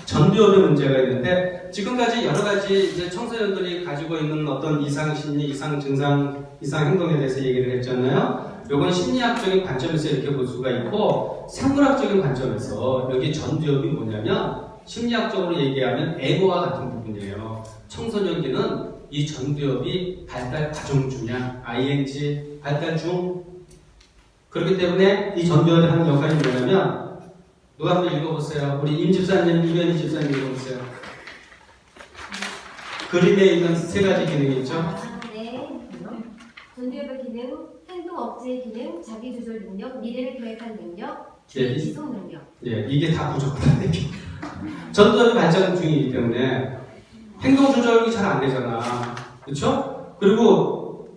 전두엽의 문제가 있는데 지금까지 여러 가지 이제 청소년들이 가지고 있는 어떤 이상 심리, 이상 증상, 이상 행동에 대해서 얘기를 했잖아요. 요건 심리학적인 관점에서 이렇게 볼 수가 있고 생물학적인 관점에서 여기 전두엽이 뭐냐면 심리학적으로 얘기하면 에고와 같은 부분이에요. 청소년기는 이 전두엽이 발달 과정 중이야. ING 발달 중. 그렇기 때문에 이 전두엽이 하는 역할이 뭐냐면 누가 한번 읽어보세요. 우리 임 집사님, 이면희 집사님 읽어보세요. 그림에 있는 세 가지 기능이 있죠. 네. 전두엽의 기능, 행동 억제 기능, 자기 조절 능력, 미래를 계획하는 능력, 예, 지속 능력. 예, 이게 다 부족하다는 얘기. 전두엽이 발전 중이기 때문에 행동 조절이 잘 안 되잖아. 그렇죠? 그리고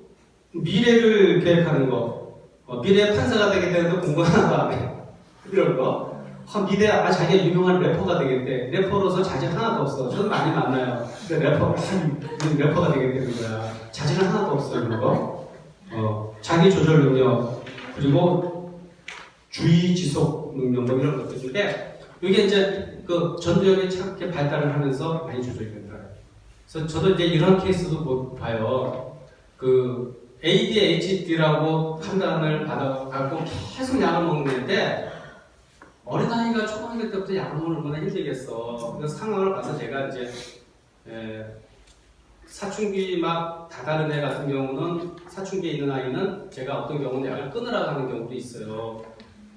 미래를 계획하는 거, 미래의 판사가 되게 되는데 공부 하나도 안 해. 이런 거. 미래 자기가 유명한 래퍼가 되겠대. 래퍼로서 자질 하나도 없어. 저는 많이 만나요. 근데 래퍼가 되게 되는 거야. 자질은 하나도 없어 이런 거. 자기 조절 능력 그리고 주의 지속 능력 뭐 이런 것들인데 이게 이제 그 전두엽이 이렇게 발달을 하면서 많이 조절이 된다. 그래서 저도 이제 이런 케이스도 봐요. 그 ADHD라고 판단을 받고 계속 약을 먹는데. 어린아이가 초등학교 때부터 약을 먹는 얼마나 힘들겠어. 그래서 상황을 봐서 제가 이제 사춘기 막 다다른 애 같은 경우는 사춘기에 있는 아이는 제가 어떤 경우는 약을 끊으라고 하는 경우도 있어요.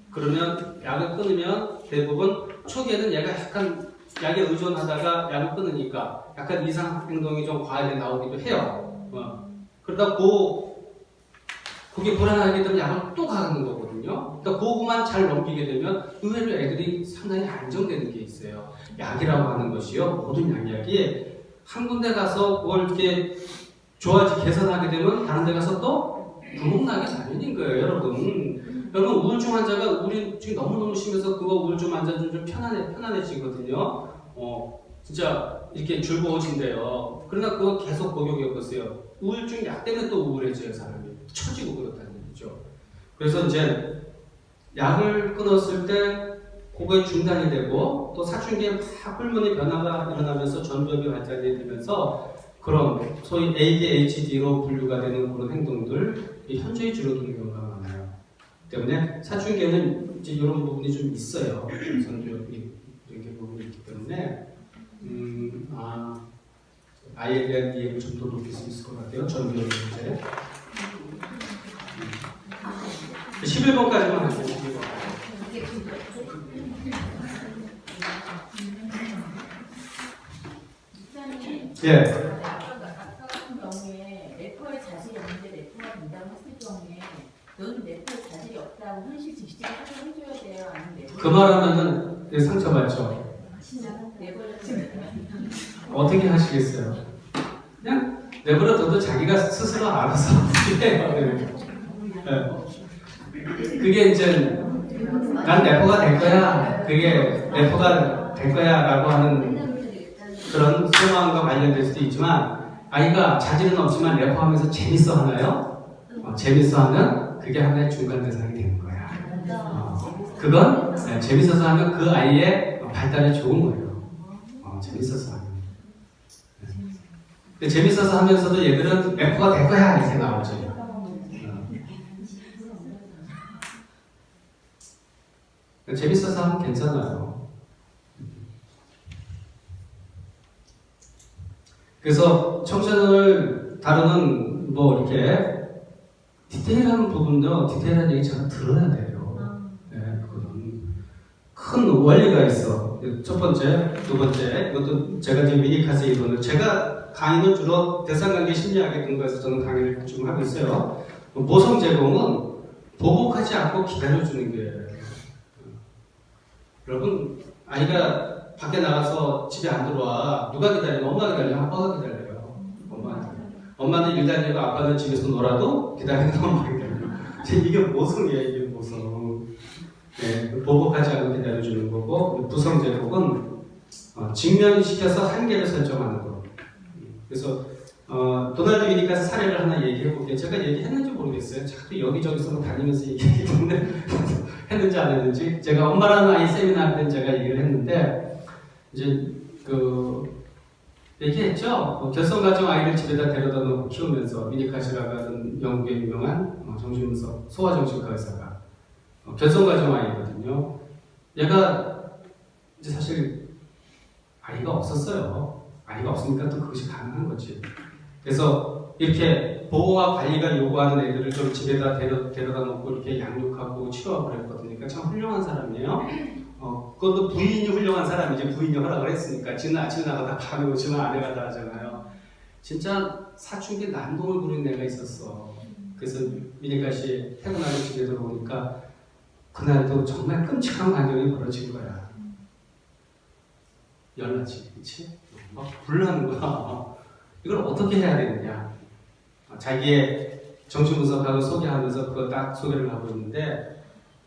그러면 약을 끊으면 대부분 초기에는 얘가 약간 약에 의존하다가 약을 끊으니까 약간 이상 행동이 좀 과하게 나오기도 해요. 그러다 그게 불안하게 되면 약을 또 가는 거거든요. 그러니까 그거만 잘 넘기게 되면 의외로 애들이 상당히 안정되는 게 있어요. 약이라고 하는 것이요. 모든 약이 한 군데 가서 뭘 이렇게 좋아지 개선하게 되면 다른 데 가서 또 구멍나게 마련인 거예요, 여러분. 여러분 우울증 환자가 우울증이 너무너무 심해서 그거 우울증 환자는 좀 편안해지거든요. 진짜 이렇게 즐거워진대요. 그러나 그거 계속 복용해보세요. 우울증 약 때문에 또 우울해져요, 사람이. 처지고 그렇다는 얘기죠. 그래서 이제 약을 끊었을 때 그거에 중단이 되고 또 사춘기에 막 호르몬의 변화가 일어나면서 전두엽이 발달이 되면서 그런 소위 ADHD로 분류가 되는 그런 행동들이 현저히 줄어드는 경우가 많아요. 때문에 사춘기에는 이제 이런 부분이 좀 있어요. 전두엽이 이렇게 부분이 있기 때문에 아이에 대한 이해를 좀 더 높일 수 있을 것 같아요. 전두엽 문제. 11번까지만 할게요. 11번. 예. 같은 경우에 래퍼의 자질이 없는데 래퍼가 된다고 했을 경우에 너는 래퍼의 자질이 없다고 현실 지식을 해줘야 돼요? 아니면 그 말하면은 상처받죠. 어떻게 하시겠어요? 그냥 내버려둬도 자기가 스스로 알아서 해요. 그게 이제 난 래퍼가 될 거야. 그게 래퍼가 될 거야 라고 하는 그런 소망과 관련될 수도 있지만 아이가 자질은 없지만 래퍼하면서 재밌어 하나요? 재밌어 하면 그게 하나의 중간 대상이 되는 거야. 그건 재밌어서 하면 그 아이의 발달이 좋은 거예요. 재밌어서 하면. 근데 재밌어서 하면서도 얘들은 래퍼가 될 거야 이렇게 나오지. 재밌어서 하면 괜찮아요. 그래서 청소년을 다루는 뭐 이렇게 디테일한 부분도 디테일한 얘기 잘 들어야 돼요. 네, 그거는 큰 원리가 있어. 첫 번째, 두 번째, 이것도 제가 지금 미니카스 이론을 제가 강의는 주로 대상관계 심리학에 근거해서 저는 강의를 좀 하고 있어요. 모성 제공은 보복하지 않고 기다려주는 게 여러분 아이가 밖에 나가서 집에 안 들어와 누가 기다려? 엄마가 기다려? 아빠가 기다려요. 엄마는 일 다니고 아빠는 집에서 놀아도 기다리는 엄마가 기다려요. 이게 모성이에요. 이게 모성. 네, 보복하지 않고 기다려주는 거고 부성 제공은 직면시켜서 한계를 설정하는 거. 그래서 도널드 위니카스 사례를 하나 얘기해 볼게요. 제가 얘기했는지 모르겠어요. 자꾸 여기저기서 다니면서 얘기하기 때문에 했는지 안 했는지. 제가 엄마라는 아이 세미나 때 제가 얘기를 했는데 이제 얘기했죠. 결성가정 아이를 집에다 데려다 놓고 키우면서 위니카시라고 하는 영국의 유명한 정신분석 소아정신과 의사가 결성가정 아이거든요. 얘가 이제 사실 아이가 없었어요. 아이가 없으니까 또 그것이 가능한 거지. 그래서 이렇게 보호와 관리가 요구하는 애들을 좀 집에다 데려다 놓고 이렇게 양육하고 치료하고 그랬거든요. 그러니까 참 훌륭한 사람이에요. 그것도 부인이 훌륭한 사람이지. 부인이 허락을 했으니까. 지는 아침에 나가다 밤에 오지만 아내가 다 하잖아요. 진짜 사춘기 난동을 부린 애가 있었어. 그래서 미니카시 퇴근하고 집에 들어오니까 그날도 정말 끔찍한 광경이 벌어진 거야. 열나지, 그치? 막 불나는 거야. 이걸 어떻게 해야 되느냐. 자기의 정신분석하고 소개하면서 그거 딱 소개를 하고 있는데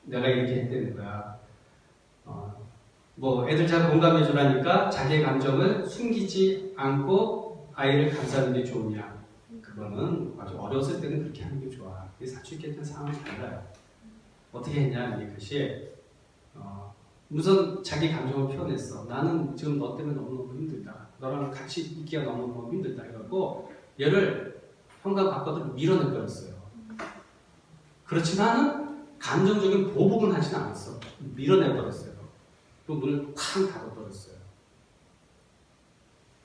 내가 이렇게 했다는 거야. 뭐 애들 잘 공감해 주라니까 자기의 감정을 숨기지 않고 아이를 감싸는 게 좋으냐. 그거는 아주 어렸을 때는 그렇게 하는 게 좋아. 사춘기 때는 상황이 달라요. 어떻게 했냐, 이 것이 우선 자기 감정을 표현했어. 나는 지금 너 때문에 너무너무 힘들다. 너랑 같이 있기가 너무너무 힘들다. 이러고 얘를 현관 밖으로 밀어내버렸어요. 그렇지만은 감정적인 보복은 하진 않았어. 밀어내버렸어요. 또 문을 쾅 닫아버렸어요.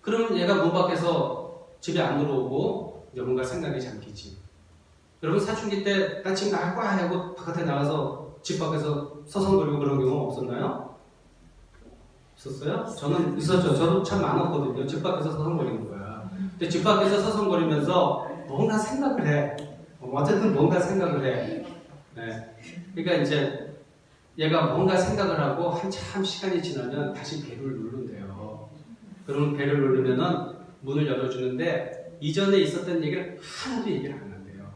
그러면 얘가 문 밖에서 집에 안 들어오고 이제 뭔가 생각이 잠기지. 여러분 사춘기 때 나 지금 나갈 거야 하고 바깥에 나가서 집 밖에서 서성거리고 그런 경우 없었나요? 있었어요? 저는 있었죠. 저도 참 많았거든요. 집 밖에서 서성거리는 거야. 근데 집 밖에서 서성거리면서 뭔가 생각을 해. 어쨌든 뭔가 생각을 해. 네. 그러니까 이제 얘가 뭔가 생각을 하고 한참 시간이 지나면 다시 배를 누른대요. 그러면 배를 누르면은 문을 열어주는데 이전에 있었던 얘기를 하나도 얘기를 안 한대요.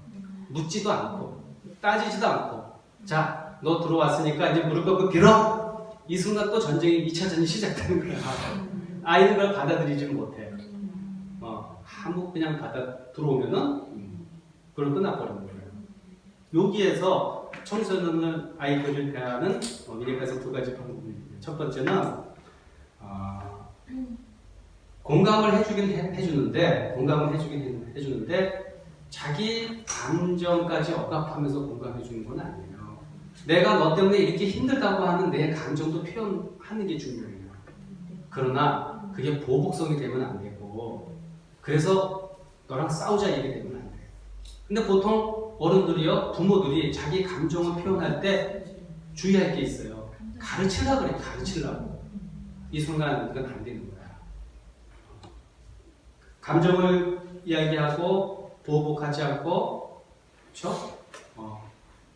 묻지도 않고 따지지도 않고 자, 너 들어왔으니까 이제 무릎 꿇고 빌어. 이 순간 또 전쟁이 2차전이 시작되는 거야. 아이는 그걸 받아들이지는 못해. 한국 그냥 들어오면은 그걸 끝나버리는 거예요. 여기에서 청소년을 아이들을 대하는 미니카스 두 가지 방법이 있어요. 첫 번째는 공감을 해주는데 자기 감정까지 억압하면서 공감해 주는 건 아니에요. 내가 너 때문에 이렇게 힘들다고 하는 내 감정도 표현하는 게 중요해요. 그러나 그게 보복성이 되면 안 되고 그래서 너랑 싸우자 이렇게 되면 안 돼요. 근데 보통 어른들이요, 부모들이 자기 감정을 표현할 때 주의할 게 있어요. 가르치려고 그래, 가르치려고. 이 순간 이건 안 되는 거야. 감정을 이야기하고 보복하지 않고, 그렇죠?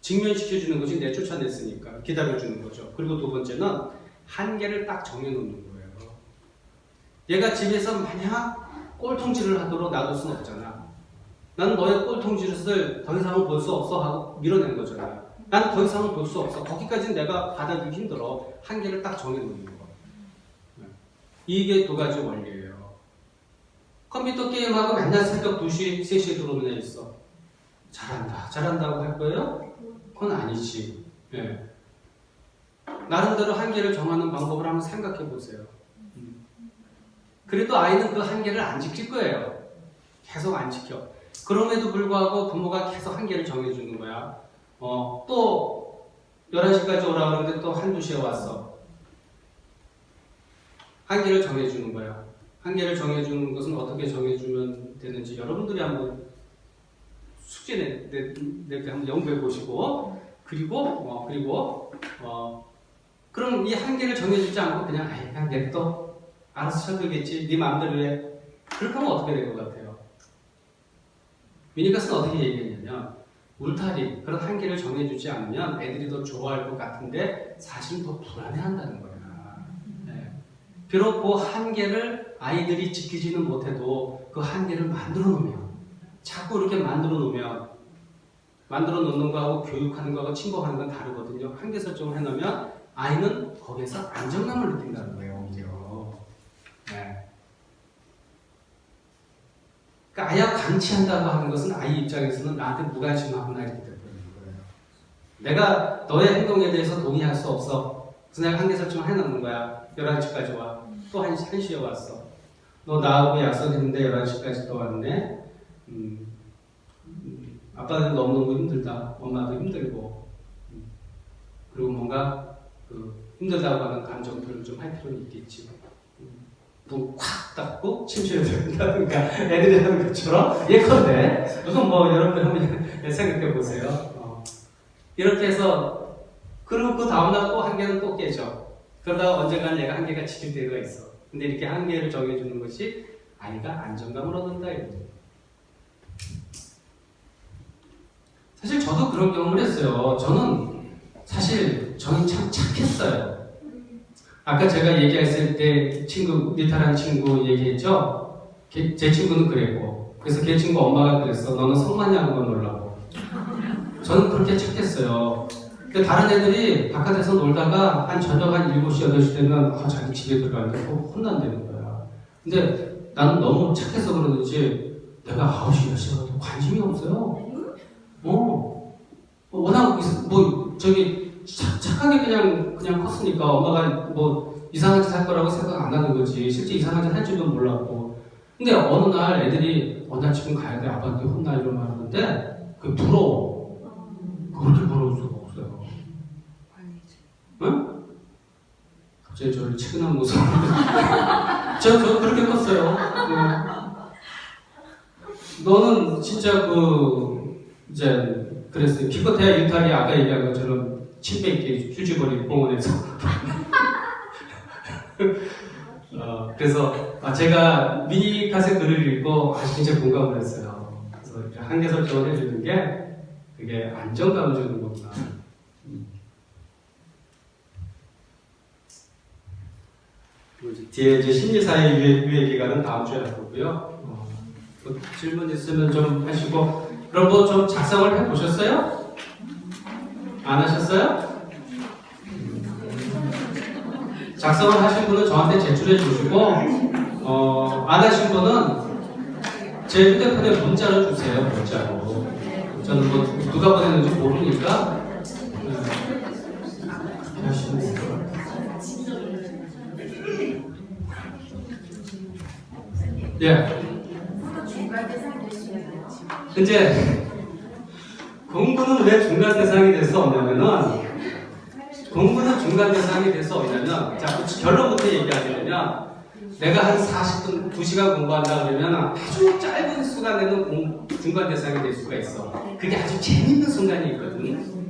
직면시켜주는 거지 내쫓아냈으니까 기다려주는 거죠. 그리고 두 번째는 한계를 딱 정해놓는 거예요. 얘가 집에서 마냥 꼴통질을 하도록 놔둘 수는 없잖아. 나는 너의 꼴통질을 더 이상은 볼 수 없어 하고 밀어낸 거잖아. 난 더 이상은 볼 수 없어. 거기까지는 내가 받아들이기 힘들어. 한계를 딱 정해놓는 거. 이게 두 가지 원리예요. 컴퓨터 게임하고 맨날 새벽 2시, 3시에 들어오는 애 있어. 잘한다고 할 거예요? 그건 아니지. 네. 나름대로 한계를 정하는 방법을 한번 생각해 보세요. 그래도 아이는 그 한계를 안 지킬 거예요. 계속 안 지켜. 그럼에도 불구하고 부모가 계속 한계를 정해주는 거야. 또 11시까지 오라 그러는데 또 1, 2시에 왔어. 한계를 정해주는 거야. 한계를 정해주는 것은 어떻게 정해주면 되는지 여러분들이 한번 숙제 낼 때 한번 연구해 보시고 그리고 그럼 이 한계를 정해주지 않고 그냥 냅둬 알아서 쳐들겠지 네 마음대로 해 그렇게 하면 어떻게 될 것 같아요? 미니카스는 어떻게 얘기했냐면 울타리 그런 한계를 정해주지 않으면 애들이 더 좋아할 것 같은데 사실 더 불안해한다는 거야. 네. 비록 그 한계를 아이들이 지키지는 못해도 그 한계를 만들어 놓으면 자꾸 이렇게 만들어 놓으면 만들어 놓는 거하고 교육하는 거하고 침범하는 건 다르거든요. 한계 설정을 해놓으면 아이는 거기에서 안정감을 느낀다는 거예요. 오히려. 네. 그러니까 아이와 강치한다고 하는 것은 아이 입장에서는 나한테 무관심하구나 이렇게 되버리는 거예요. 내가 너의 행동에 대해서 동의할 수 없어. 그래서 내가 한계 설정을 해놓는 거야. 11시까지 와. 또 1시에 왔어. 너 나하고 약속했는데 11시까지 또 왔네. 아빠는 너무너무 힘들다. 엄마도 힘들고. 그리고 뭔가 힘들다고 하는 감정들을 좀 할 필요는 있겠지. 문 콱 닫고 침실에 들어간다든가 애들이 하는 것처럼 예컨대 그건 뭐 여러분들 한번 생각해 보세요. 이렇게 해서 그리고 그 다음날 또 한계는 또 깨져. 그러다가 언젠가는 얘가 한계가 지킬 때가 있어. 근데 이렇게 한계를 정해주는 것이 아이가 안정감을 얻는다 이거예요. 사실 저도 그런 경험을 했어요. 저는 사실 참 착했어요. 아까 제가 얘기했을 때 친구 리타라는 친구 얘기했죠. 제 친구는 그랬고 그래서 걔 친구 엄마가 그랬어. 너는 성만이 하는 건 놀라고. 저는 그렇게 착했어요. 근데 다른 애들이 바깥에서 놀다가 한 저녁 한 7시, 8시 되면 자기 집에 들어가는데 혼난다는 거야. 근데 나는 너무 착해서 그러는지 내가 9시, 10시가 가도 관심이 없어요. 워낙 착하게 그냥 컸으니까 엄마가 뭐 이상한 짓 할 거라고 생각 안 하는 거지. 실제 이상한 짓 할 줄도 몰랐고. 근데 어느 날 애들이 나 지금 가야 돼. 아빠한테 혼나 이런 말 하는데 그게 부러워. 그렇게 부러울 수가 없어요. 응? 갑자기 저를 치근한 모습. 저 그렇게 컸어요. 너는 진짜 이제 그랬어요. 기껏해야 일탈이 아까 얘기한 것처럼 침 뱉기 휴지거리 공원에서. 그래서 제가 미니카세 글을 읽고 굉장히 공감을 했어요. 그래서 한계 설정을 해주는 게 그게 안정감을 주는 거구나. 뒤에 이제 심리사회 유예 기간은 다음 주에 할 거고요. 질문 있으면 좀 하시고. 그럼 뭐 좀 작성을 해보셨어요? 안 하셨어요? 작성을 하신 분은 저한테 제출해 주시고 안 하신 분은 제 휴대폰에 문자로 주세요. 문자로. 저는 뭐 누가 보냈는지 모르니까 예. 이제 공부는 왜 중간 대상이 돼서 없냐면은 공부는 중간 대상이 돼서 없냐면 자 결론부터 얘기하게 되면 내가 한 40분 2시간 공부한다 그러면 아주 짧은 시간에는 중간 대상이 될 수가 있어. 그게 아주 재밌는 순간이 있거든.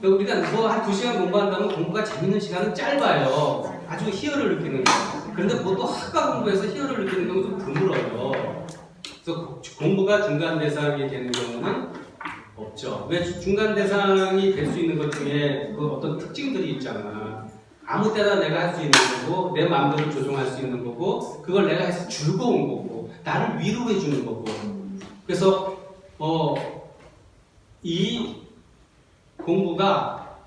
우리가 뭐 한 2시간 공부한다면 공부가 재밌는 시간은 짧아요. 아주 희열을 느끼는 거. 그런데 뭐 또 학과 공부에서 희열을 느끼는 경우도 드물어요. 그래서 공부가 중간 대상이 되는 경우는 없죠. 왜 중간 대상이 될 수 있는 것 중에 그 어떤 특징들이 있잖아. 아무 때나 내가 할 수 있는 거고 내 마음대로 조종할 수 있는 거고 그걸 내가 해서 즐거운 거고 나를 위로해 주는 거고. 그래서 이 공부가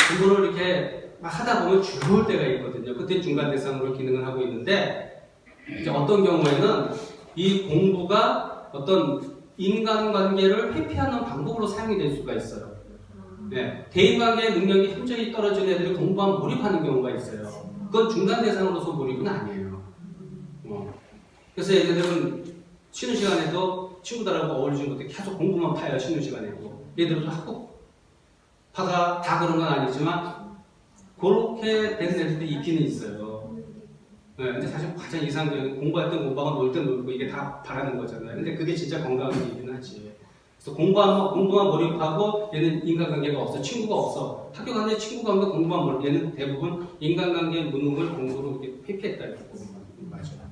공부를 이렇게 막 하다 보면 즐거울 때가 있거든요. 그때 중간 대상으로 기능을 하고 있는데 이제 어떤 경우에는 이 공부가 어떤 인간관계를 회피하는 방법으로 사용이 될 수가 있어요. 네. 대인관계 능력이 현저히 떨어진 애들이 공부하면 몰입하는 경우가 있어요. 그건 중간 대상으로서 몰입은 아니에요. 그래서 얘네들은 쉬는 시간에도 친구들하고 어울리지 못해 계속 공부만 파요. 쉬는 시간에도. 얘들은 학교파가 다 그런 건 아니지만 그렇게 되는 애들도 있기는 있어요. 근데 사실 가장 이상적인 공부할 때 공부하고 놀 때 놀고 이게 다 바라는 거잖아요. 근데 그게 진짜 건강한 얘기는 하지. 그래서 공부만 몰입하고 얘는 인간관계가 없어, 친구가 없어. 학교 가는데 친구가 없는데 공부만 몰입. 얘는 대부분 인간관계 무능을 공부로 이렇게 회피했다 이렇게 보면 맞아요.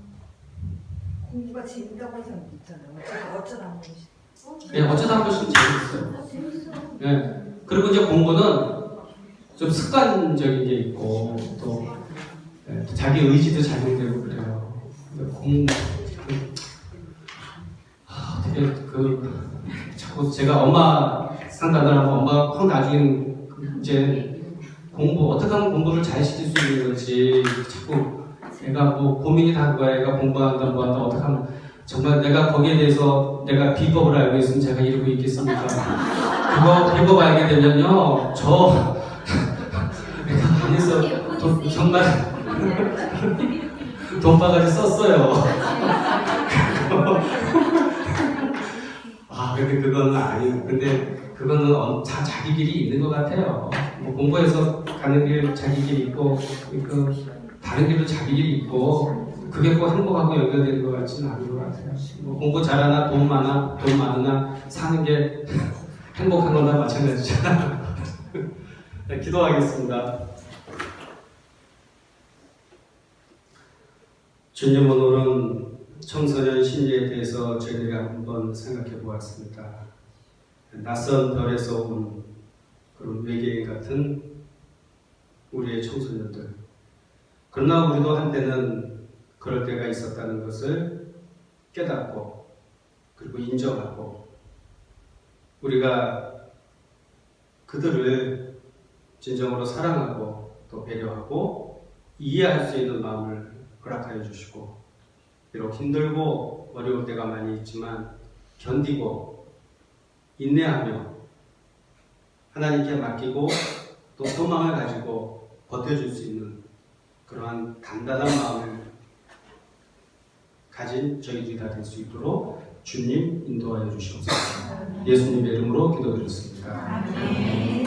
공부가 재밌다고 하는 사람도 있잖아요. 어쩌다 한 번씩. 네, 어쩌다 한 번씩 재밌어요. 재밌어. 네. 그리고 이제 공부는 좀 습관적인 게 있고 또 자기 의지도 작용되고 그래요. 근데 되게 자꾸 제가 엄마 상담을 하면 엄마가 나중에 이제 어떻게 하면 공부를 잘 시킬 수 있는 건지 자꾸 애가 뭐 고민이 다 그거야. 애가 공부한다 뭐한다 어떻게 하면 정말 내가 거기에 대해서 내가 비법을 알고 있으면 제가 이러고 있겠습니까? 그거 비법 알게 되면요 내가 안에서 정말 돈바가지 썼어요. 근데 그거는 아니에요. 근데 그거는 자기 길이 있는 것 같아요. 뭐 공부해서 가는 길 자기 길이 있고, 다른 길도 자기 길이 있고, 그게 꼭 행복하고 연결되는 것 같지는 않은 것 같아요. 뭐 공부 잘하나, 돈 많으나, 사는 게 행복한 거나 마찬가지잖아요. 네, 기도하겠습니다. 주님, 오늘은 청소년 심리에 대해서 저희가 한번 생각해 보았습니다. 낯선 별에서 온 그런 외계인 같은 우리의 청소년들. 그러나 우리도 한때는 그럴 때가 있었다는 것을 깨닫고 그리고 인정하고 우리가 그들을 진정으로 사랑하고 또 배려하고 이해할 수 있는 마음을 허락하여 주시고 비록 힘들고 어려울 때가 많이 있지만 견디고 인내하며 하나님께 맡기고 또 소망을 가지고 버텨줄 수 있는 그러한 단단한 마음을 가진 저희들이 다 될 수 있도록 주님 인도하여 주시옵소서. 예수님의 이름으로 기도드렸습니다. 아멘.